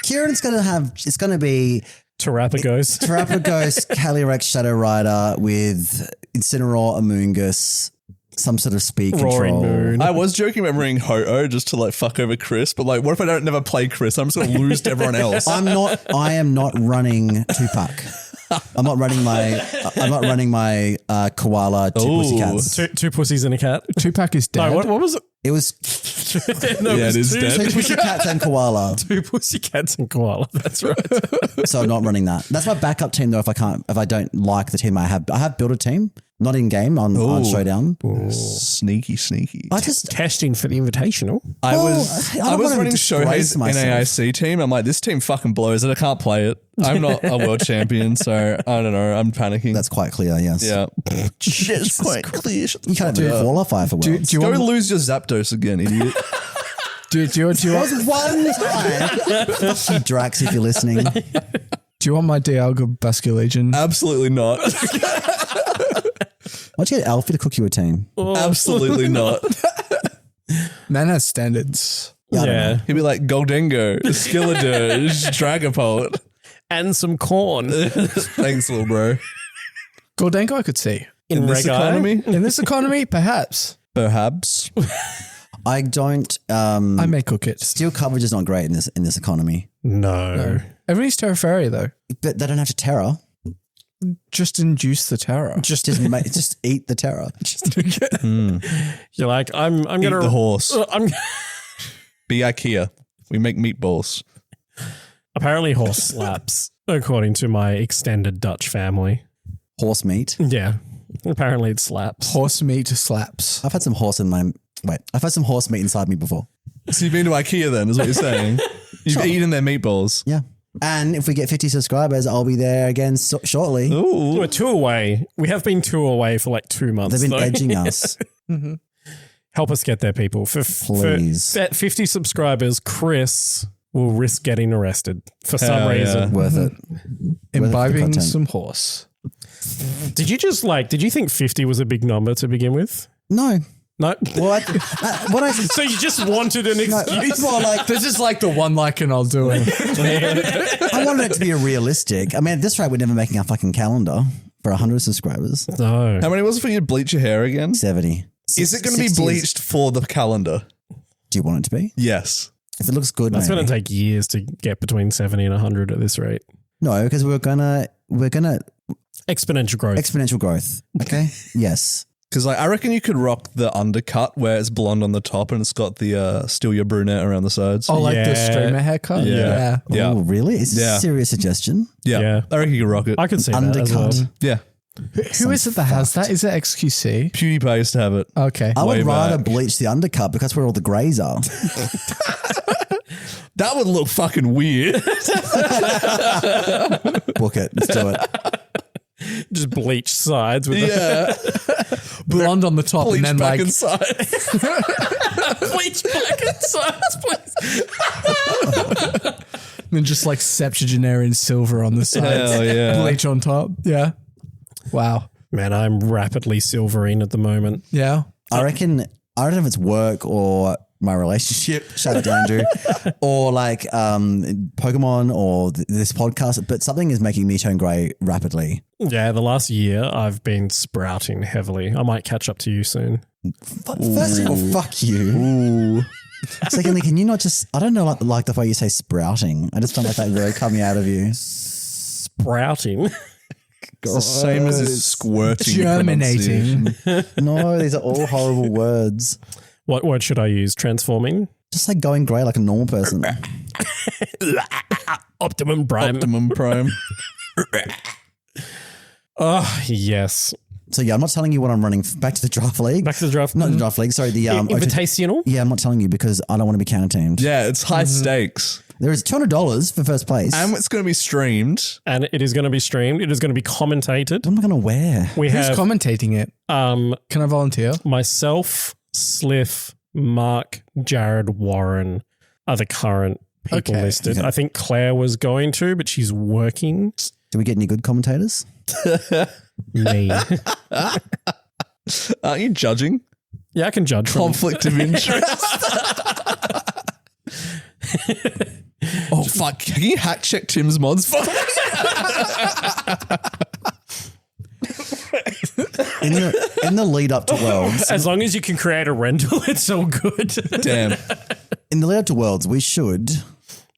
Kieran's going to have, it's going to be Terrapagos. Terrapagos, Calyrex, Shadow Rider with Incineroar, Amoonguss, some sort of speed Roaring control. Moon. I was joking about bringing Ho-Oh just to like fuck over Chris, but like, what if I don't never play Chris? I'm just going to lose to everyone else. I am not running Tupac. I'm not running my koala two pussycats. Two pussies and a cat. Tupac is dead. No, what was it? It was No, Yeah, it is two, dead. two pussycats and koala. Two pussycats and koala. That's right. So I'm not running that. That's my backup team though. If I don't like the team I have built a team, not in game on Showdown. Sneaky. I just Testing for the invitational. I Well, was I don't wanna running disgrace Shohei's myself. NAIC team. I'm like, this team fucking blows it. I can't play it. I'm not a world champion, so I don't know. I'm panicking. that's quite clear. Yes. yeah. It's quite clear. You can't even qualify for do worlds. you Go want lose your Zapdos again, idiot. do you want One time. Fuck you, Drax, if you're listening. do you want my Dialga Basculegion? Absolutely not. Why'd you get Alfie to cook you a team? Absolutely not. Man has standards. Yeah, I don't know. He'd be like Goldengo, Skilladurge, Dragapult. And some corn. Thanks, little bro. Goldenko I could see. In this Reg-Eye? economy, In this economy, perhaps. perhaps. I don't. I may cook it. Steel coverage is not great in this economy, No. Everybody's Terra Fairy though. but they don't have to terror. Just induce the terror. Just eat the terror. You're like, I'm Eat gonna the horse. I'm Be IKEA. We make meatballs. Apparently horse slaps, according to my extended Dutch family. Horse meat. Yeah. Apparently it slaps. Horse meat slaps. I've had some horse meat inside me before. So you've been to IKEA then, is what you're saying? You've eaten their meatballs. Yeah. And if we get 50 subscribers, I'll be there again shortly. Ooh. We're 2 away. We have been 2 away for like 2 months. They've been though. edging us. Help us get there, people. Please. For 50 subscribers, Chris will risk getting arrested for some Hell yeah. reason. Worth it. Imbibing content. some horse. Did you think 50 was a big number to begin with? No. No. Well, So you just wanted an excuse? well, like, This is like the one like and I'll do it. I wanted it to be realistic. I mean, at this rate, we're never making our fucking calendar for 100 subscribers. No. How many was it for you to bleach your hair again? 70. Is it going to be 60 bleached for the calendar? Do you want it to be? Yes. If it looks good, That's maybe. going to take years to get between 70 and 100 at this rate. No, because we're gonna Exponential growth. exponential growth. Okay. Yes. Because I reckon you could rock the undercut where it's blonde on the top and it's got the still your brunette around the sides. Oh, like the Yeah. streamer haircut? Yeah. Yeah. Oh, really? Is this Yeah. a serious suggestion? yeah. I reckon you could rock it. I can see that as well. Undercut. Yeah. Who is it that has that? Is it XQC? PewDiePie used to have it. Okay. I would Way rather back. bleach the undercut because where all the greys are. That would look fucking weird. Book it. Let's do it. Just bleach sides with yeah. Blonde on the top Bleach and then back like inside. the bleach back and sides, please. and then just like septuagenarian silver on the sides. Hell yeah. Bleach on top. Yeah. Wow. Man, I'm rapidly silvering at the moment. Yeah. I reckon, I don't know if it's work or my relationship, shout out to Andrew, or like Pokemon or this podcast, but something is making me turn grey rapidly. Yeah, the last year I've been sprouting heavily. I might catch up to you soon. First of all, fuck you. Secondly, can you not just, I don't know, like the way you say sprouting. I just don't like that really coming out of you. Sprouting? It's the same as his squirting. Germinating. pronunciation. No, these are all horrible words. What word should I use? Transforming? Just like going grey like a normal person. Optimum Prime. Optimum Prime. Oh, yes. So yeah, I'm not telling you what I'm running. Back to the draft league. Back to the draft. Not the draft league. Sorry, the Invitational? Yeah, I'm not telling you because I don't want to be counter teamed. Yeah, it's high stakes. There is $200 for first place. And it's going to be streamed. And it is going to be streamed. It is going to be commentated. what am I going to wear? We Who's have commentating it? Can I volunteer? myself, Sliff, Mark, Jared, Warren are the current people Okay. listed. Okay. I think Claire was going to, but she's working. Do we get any good commentators? Me. Aren't you judging? Yeah, I can judge. from- Conflict of interest. Oh, fuck. Can you hack check Tim's mods for me? In the lead up to Worlds, As long as you can create a rental, it's all good. Damn. in the lead up to Worlds, we should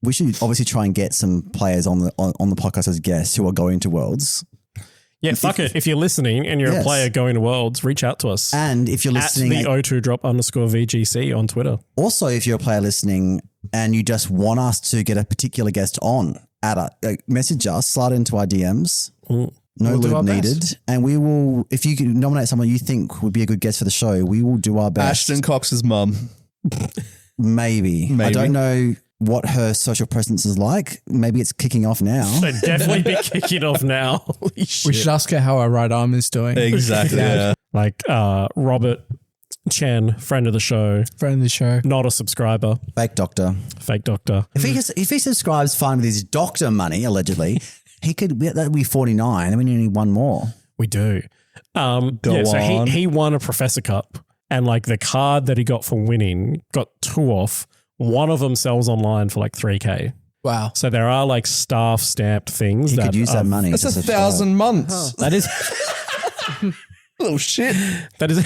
obviously try and get some players on the podcast as guests who are going to Worlds. Yeah, fuck it. If you're listening and you're a Yes. player going to Worlds, reach out to us. And if you're At listening, the O2drop_VGC on Twitter. also if you're a player listening and you just want us to get a particular guest on, message us, slide into our DMs. No We'll do our lube best. needed. And we will, if you can nominate someone you think would be a good guest for the show, we will do our best. Ashton Cox's mum. Maybe. I don't know what her social presence is like. Maybe it's kicking off now. They'd definitely be kicking off now. Holy shit. We should ask her how our right arm is doing. Exactly. Yeah. Like Robert Chen, friend of the show, Friend of the show. not a subscriber, Fake doctor. fake doctor. If he subscribes fine with his doctor money, allegedly, that'd be 49. Then we need one more. We do. Go So on. he won a Professor Cup, and like the card that he got for winning got 2 off. One of them sells online for like $3,000. Wow. So there are like staff stamped things He that could use that money. That's to 1,000 months. That is Little shit. that is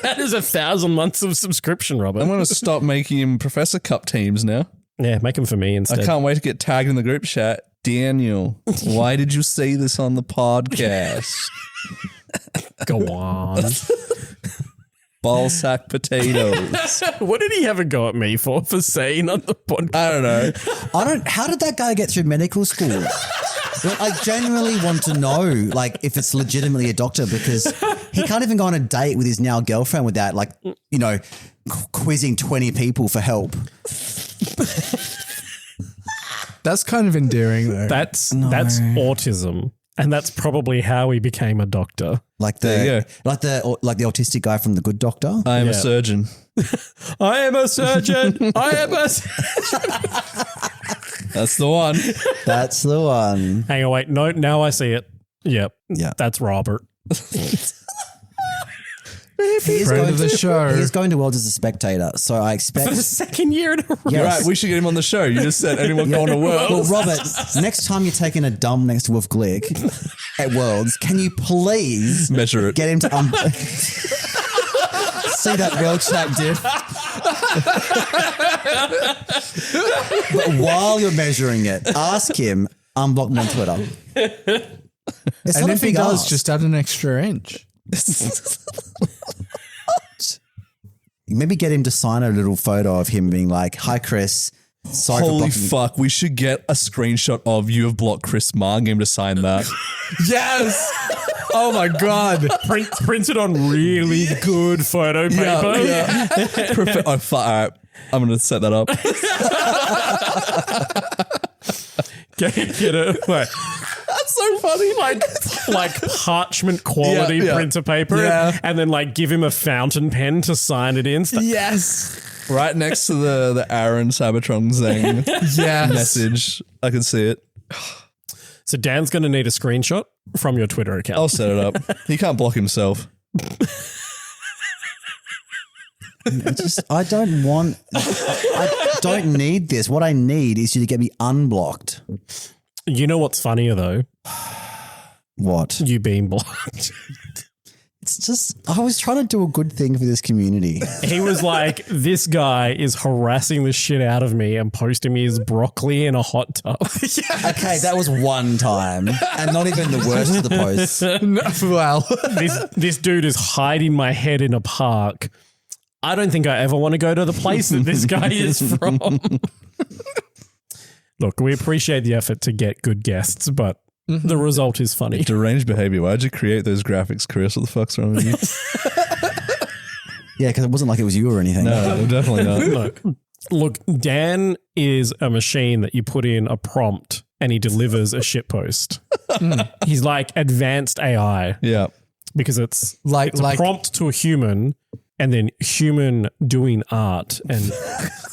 that is 1,000 months of subscription, Robert. I'm going to stop making him Professor Cup teams now. Yeah, make them for me instead. I can't wait to get tagged in the group chat. Daniel, why did you say this on the podcast? Go on. ball sack potatoes. What did he have a go at me for saying on the podcast? I don't know. How did that guy get through medical school? Like, I genuinely want to know, like, if it's legitimately a doctor, because he can't even go on a date with his now girlfriend without, like, you know, quizzing 20 people for help. That's kind of endearing, though. That's autism. And that's probably how he became a doctor. Like There you the autistic guy from The Good Doctor. I am a surgeon. I am a surgeon. I am a That's the one. That's the one. Hang on, wait. No, now I see it. Yep. Yeah. That's Robert. He's Friend of the show. He's going to Worlds as a spectator, so I expect. For the second year in a row. Yes. You're right. We should get him on the show. You just said anyone going to work. Well, Robert, next time you're taking a dump next to Wolf Glick at Worlds, can you please Measure it. get him to see that World Chat diff? But while you're measuring it, ask him, unblock me on Twitter. It's And not a if he big does, ask. just add an extra inch. Maybe get him to sign a little photo of him being like, "Hi, Chris. Sorry for Holy blocking." fuck. We should get a screenshot of you have blocked Chris Marr and get him to sign that. Yes. Oh my God. Printed on really good photo paper. Yeah. Oh, fuck. All right. I'm going to set that up. Get it. Like, That's so funny. like parchment quality Yeah, yeah. printer paper. Yeah. And then like give him a fountain pen to sign it in. Yes. Right next to the Aaron Sabatron Zang Yes. message. I can see it. So Dan's going to need a screenshot from your Twitter account. I'll set it up. He can't block himself. I don't need this. What I need is you to get me unblocked. You know what's funnier though? What? You being blocked. It's just, I was trying to do a good thing for this community. He was like, this guy is harassing the shit out of me and posting me his broccoli in a hot tub. Okay, that was one time, and not even the worst of the posts. Well, This dude is hiding my head in a park. I don't think I ever want to go to the place that this guy is from. Look, we appreciate the effort to get good guests, but the result is funny. Deranged behavior. Why'd you create those graphics, Chris? What the fuck's wrong with you? Yeah, because it wasn't like it was you or anything. No, definitely not. Look, Dan is a machine that you put in a prompt and he delivers a shitpost. He's like advanced AI Yeah. because it's like a prompt to a human and then human doing art. And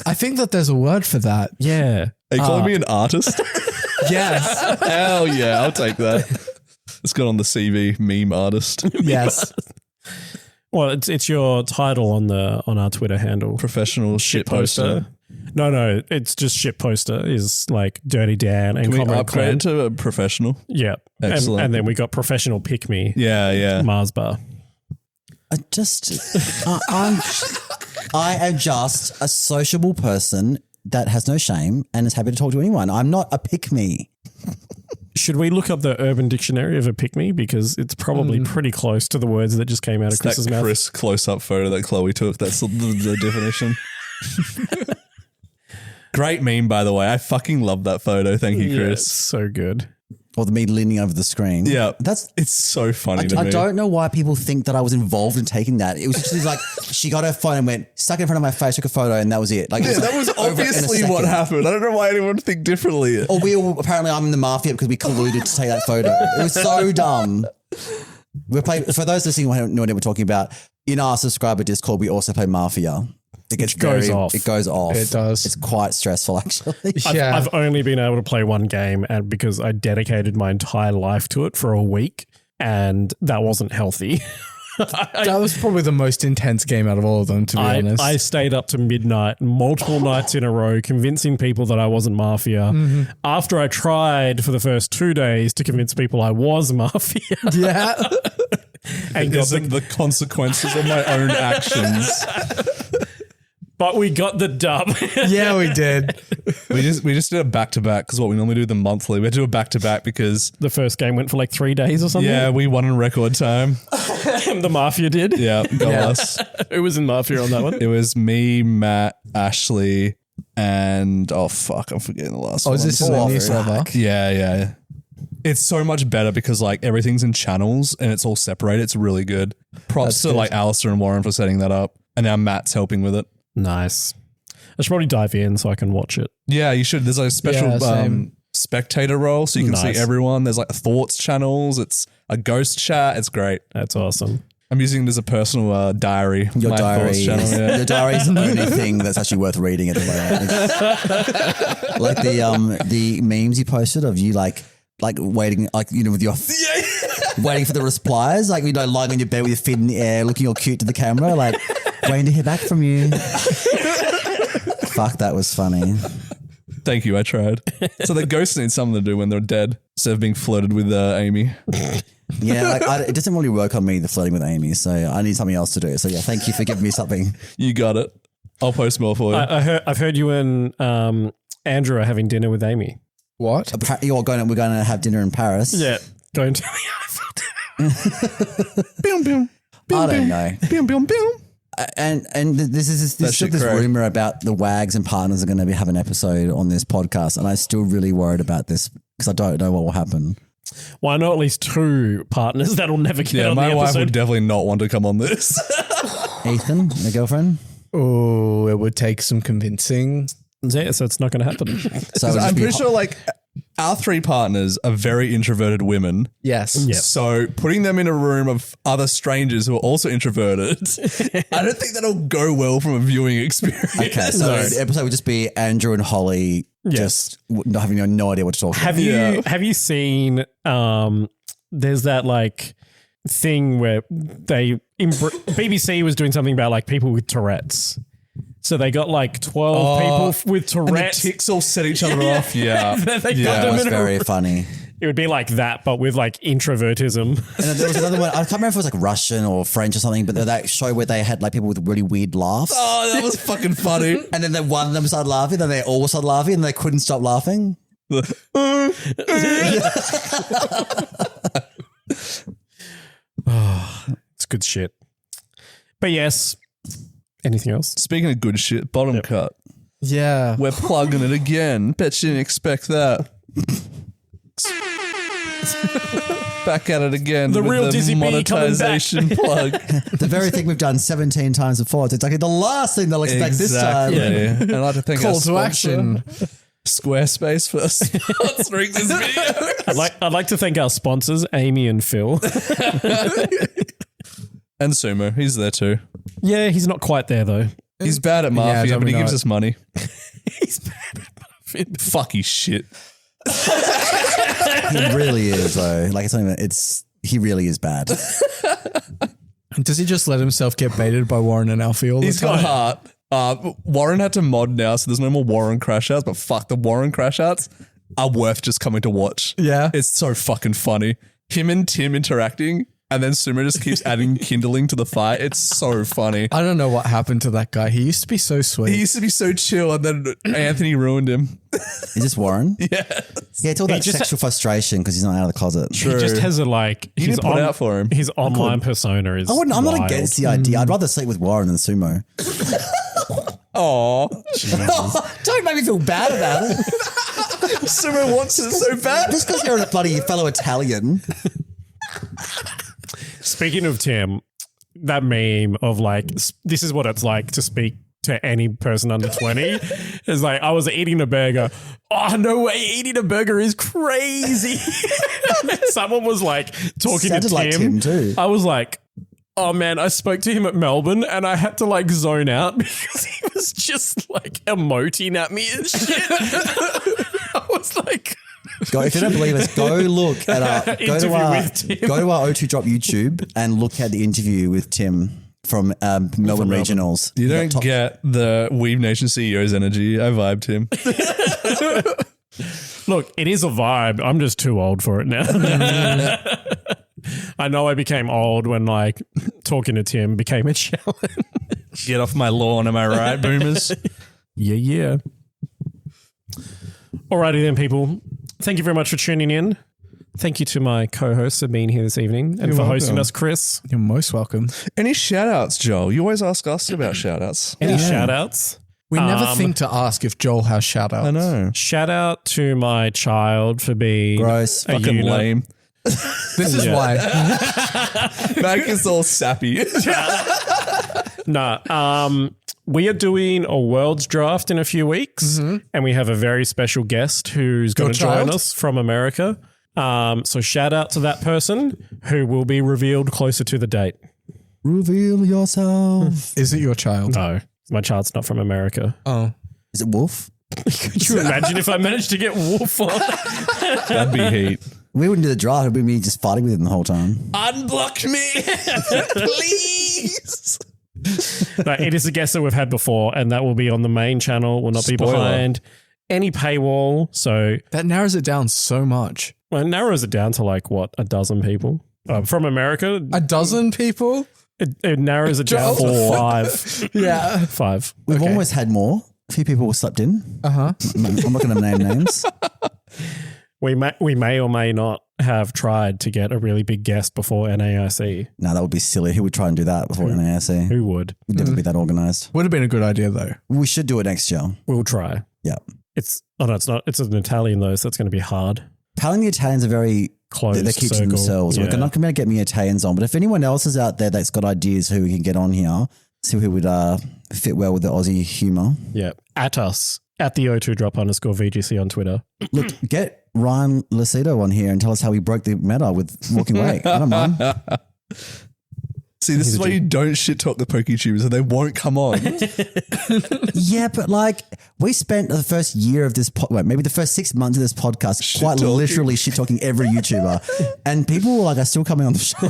I think that there's a word for that. yeah. Are you calling me an artist? Yes. Hell yeah, I'll take that. It's got on the CV, meme artist. Yes. Well, it's your title on our Twitter handle. Professional shit poster. No, it's just shit poster is like Dirty Dan and Can we Comrade upgrade Clan. to a professional? Yeah. Excellent. And then we got professional pick me. Yeah, yeah. Mars bar. I am just a sociable person that has no shame and is happy to talk to anyone. I'm not a pick-me. Should we look up the Urban Dictionary of a pick me? Because it's probably pretty close to the words that just came out of It's Chris's that mouth. Chris close-up photo that Chloe took. That's the definition. Great meme, by the way. I fucking love that photo. Thank you, Yeah, Chris. it's so good. Or the me leaning over the screen. Yeah. That's It's so funny to I me. don't know why people think that I was involved in taking that. It was just like she got her phone and went, stuck it in front of my face, took a photo, and that was it. Like, it Yeah, that was over in a obviously what second. happened. I don't know why anyone would think differently. Or apparently I'm in the mafia because we colluded to take that photo. It was so dumb. We're playing, for those listening who don't know what we're talking about, in our subscriber Discord, we also play Mafia. It gets goes off. It goes off. It does. It's quite stressful, actually. Yeah. I've only been able to play one game and because I dedicated my entire life to it for a week and that wasn't healthy. That was probably the most intense game out of all of them, to be honest. I stayed up to midnight, multiple nights in a row, convincing people that I wasn't Mafia. After I tried for the first 2 days to convince people I was Mafia. Yeah. And got Isn't the consequences of my own actions. But we got the dub. Yeah, we did. We just did a back-to-back because what we normally do the monthly. We had to do a back-to-back because The first game went for like 3 days or something. we won in record time. The Mafia did. Yeah, got us. Who was in Mafia on that one? It was me, Matt, Ashley, and I'm forgetting the last one. Oh, is this a new server? Yeah. It's so much better because like everything's in channels and it's all separated. It's really good. Props to like Alistair and Warren for setting that up. And now Matt's helping with it. Nice. I should probably dive in so I can watch it. Yeah, you should. There's a special spectator role so you can see everyone. There's like thoughts channels. It's a ghost chat. It's great. That's awesome. I'm using it as a personal diary. Your my diary, thoughts channel, yeah. your diary is the only thing that's actually worth reading at the moment. Like the memes you posted of you like waiting, like with your waiting for the replies, like lying on your bed with your feet in the air, looking all cute to the camera, like waiting to hear back from you. Fuck, that was funny. Thank you. I tried. So the ghosts need something to do when they're dead instead of being flirted with Amy. Yeah, it doesn't really work on me, the flirting with Amy, so I need something else to do. So yeah, thank you for giving me something. You got it. I'll post more for you. I've heard you and Andrew are having dinner with Amy. What? We're going to have dinner in Paris. Yeah. Going to the Eiffel I don't know. Boom. And there's still this rumor about the Wags and partners are going to have an episode on this podcast, and I'm still really worried about this because I don't know what will happen. Well, I know at least 2 partners that'll never get on the my wife episode. would definitely not want to come on this. Ethan, the girlfriend. Oh, it would take some convincing. Yeah, so it's not going to happen. So I'm pretty sure like our 3 partners are very introverted women. Yes. Yeah. So putting them in a room of other strangers who are also introverted, I don't think that'll go well from a viewing experience. Okay, so the episode would just be Andrew and Holly just not having no idea what to talk about. Have you seen there's that like thing where BBC was doing something about like people with Tourette's. So they got like 12 people with Tourette's. And the ticks all set each other off. Yeah. That was very funny. It would be like that, but with like introvertism. And then there was another one. I can't remember if it was like Russian or French or something, but that show where they had like people with really weird laughs. Oh, that was fucking funny. And then one of them started laughing, then they all started laughing, and they couldn't stop laughing. It's good shit. But yes. Anything else? Speaking of good shit, bottom cut. Yeah. We're plugging it again. Bet you didn't expect that. Back at it again. The with real Dizzy B coming back. monetization plug. The very thing we've done 17 times before. It's exactly the last thing they'll expect this time. Yeah. And I'd like to thank Call our to sponsor, action. Squarespace, for sponsoring this video. I'd like to thank our sponsors, Amy and Phil. And Sumo. He's there too. Yeah, he's not quite there though. He's bad at Mafia, don't but he know gives it. us money. He's bad at Mafia. Fuck his shit. He really is, though. Like, it's not even, he really is bad. Does he just let himself get baited by Warren and Alfie all the He's time? got heart. Warren had to mod now, so there's no more Warren crash outs, but fuck, the Warren crash outs are worth just coming to watch. Yeah. It's so fucking funny. Him and Tim interacting, and then Sumo just keeps adding kindling to the fight. It's so funny. I don't know what happened to that guy. He used to be so sweet. He used to be so chill, and then Anthony ruined him. Is this Warren? Yeah. Yeah, it's all that just sexual frustration because he's not out of the closet. He just has a like. You didn't put it out for him. His online persona is. I'm not wild. against the idea. I'd rather sleep with Warren than Sumo. Aw. Don't make me feel bad about it. Sumo wants it so bad. Just because you're a bloody fellow Italian. Speaking of Tim, that meme of like, this is what it's like to speak to any person under 20 is like, I was eating a burger. Oh, no way. Eating a burger is crazy. Someone was like talking Sounded to Tim. like Tim too. I was like, oh man, I spoke to him at Melbourne and I had to like zone out because he was just like emoting at me and shit. I was like, If you don't believe us, go look at our go to our O2 Drop YouTube and look at the interview with Tim from Melbourne Regionals. You don't get the Weave Nation CEO's energy. I vibed him. look, it is a vibe. I'm just too old for it now. I know I became old when like talking to Tim became a challenge. Get off my lawn, am I right, boomers? Yeah. Alrighty then, people. Thank you very much for tuning in. Thank you to my co-hosts for being here this evening and for hosting us, Chris. You're most welcome. Any shout outs, Joel? You always ask us about shout outs. Any shout outs? We never think to ask if Joel has shout outs. I know. Shout out to my child for being Gross. a Fucking unit. lame. This is why. Mac is all sappy. We are doing a world's draft in a few weeks, and we have a very special guest who's going to join child? us from America. So shout out to that person who will be revealed closer to the date. Reveal yourself. Is it your child? No, my child's not from America. Oh. Is it Wolf? Could you imagine if I managed to get Wolf on? That'd be heat. We wouldn't do the draft. It'd be me just fighting with him the whole time. Unblock me, please. No, it is a guest that we've had before, and that will be on the main channel. Will not be Spoiler. behind any paywall. So That narrows it down so much. well, it narrows it down to like what, a dozen people from America. A dozen people? It narrows it down to Joel. 5. Yeah. 5. We've almost had more. A few people slept in. Uh-huh. I'm not going to name names. We may or may not have tried to get a really big guest before NAIC. No, that would be silly. Who would try and do that before NAIC? Who would? We'd never be that organised. Would have been a good idea, though. We should do it next year. We'll try. Yeah. It's not. It's an Italian though, so it's going to be hard. Apparently the Italians are very Closed they keep to circle. themselves. Yeah. We're not going to get me Italians on, but if anyone else is out there that's got ideas who we can get on here, see who would fit well with the Aussie humour. Yeah, at us at the O2drop_VGC on Twitter. Look, get Ryan Lucido on here and tell us how he broke the meta with walking away. I don't mind. See, this is why you don't shit talk the PokeTubers and they won't come on. Yeah, but like we spent the first year of this, maybe the first 6 months of this podcast, quite talking. literally shit talking every YouTuber, and people like are still coming on the show.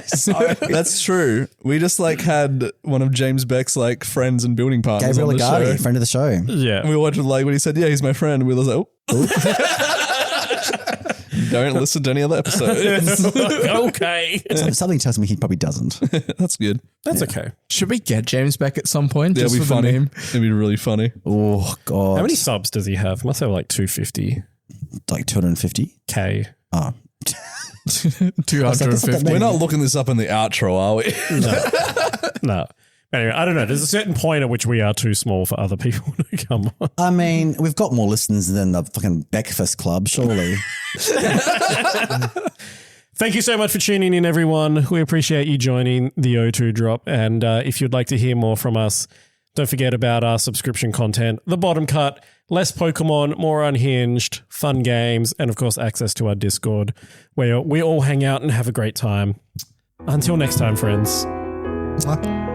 So, That's true. We just like had one of James Beck's like friends and building partners Gabriel on the Lagarde, show. friend of the show. Yeah, And we watched like when he said, "Yeah, he's my friend." We was like, "Oh." Don't listen to any other episodes. okay, Something tells me he probably doesn't. That's good. that's okay. Should we get James back at some point? That'd just be for the funny. meme? It'd be really funny. Oh God! How many subs does he have? Must have like 250k. Like 250? Oh, 250. We're not looking this up in the outro, are we? No. Anyway, I don't know. There's a certain point at which we are too small for other people to come on. I mean, we've got more listeners than the fucking Breakfast Club, surely. Thank you so much for tuning in, everyone. We appreciate you joining the O2 Drop. And if you'd like to hear more from us, don't forget about our subscription content, The Bottom Cut, less Pokemon, more unhinged, fun games, and of course, access to our Discord, where we all hang out and have a great time. Until next time, friends. Mwah.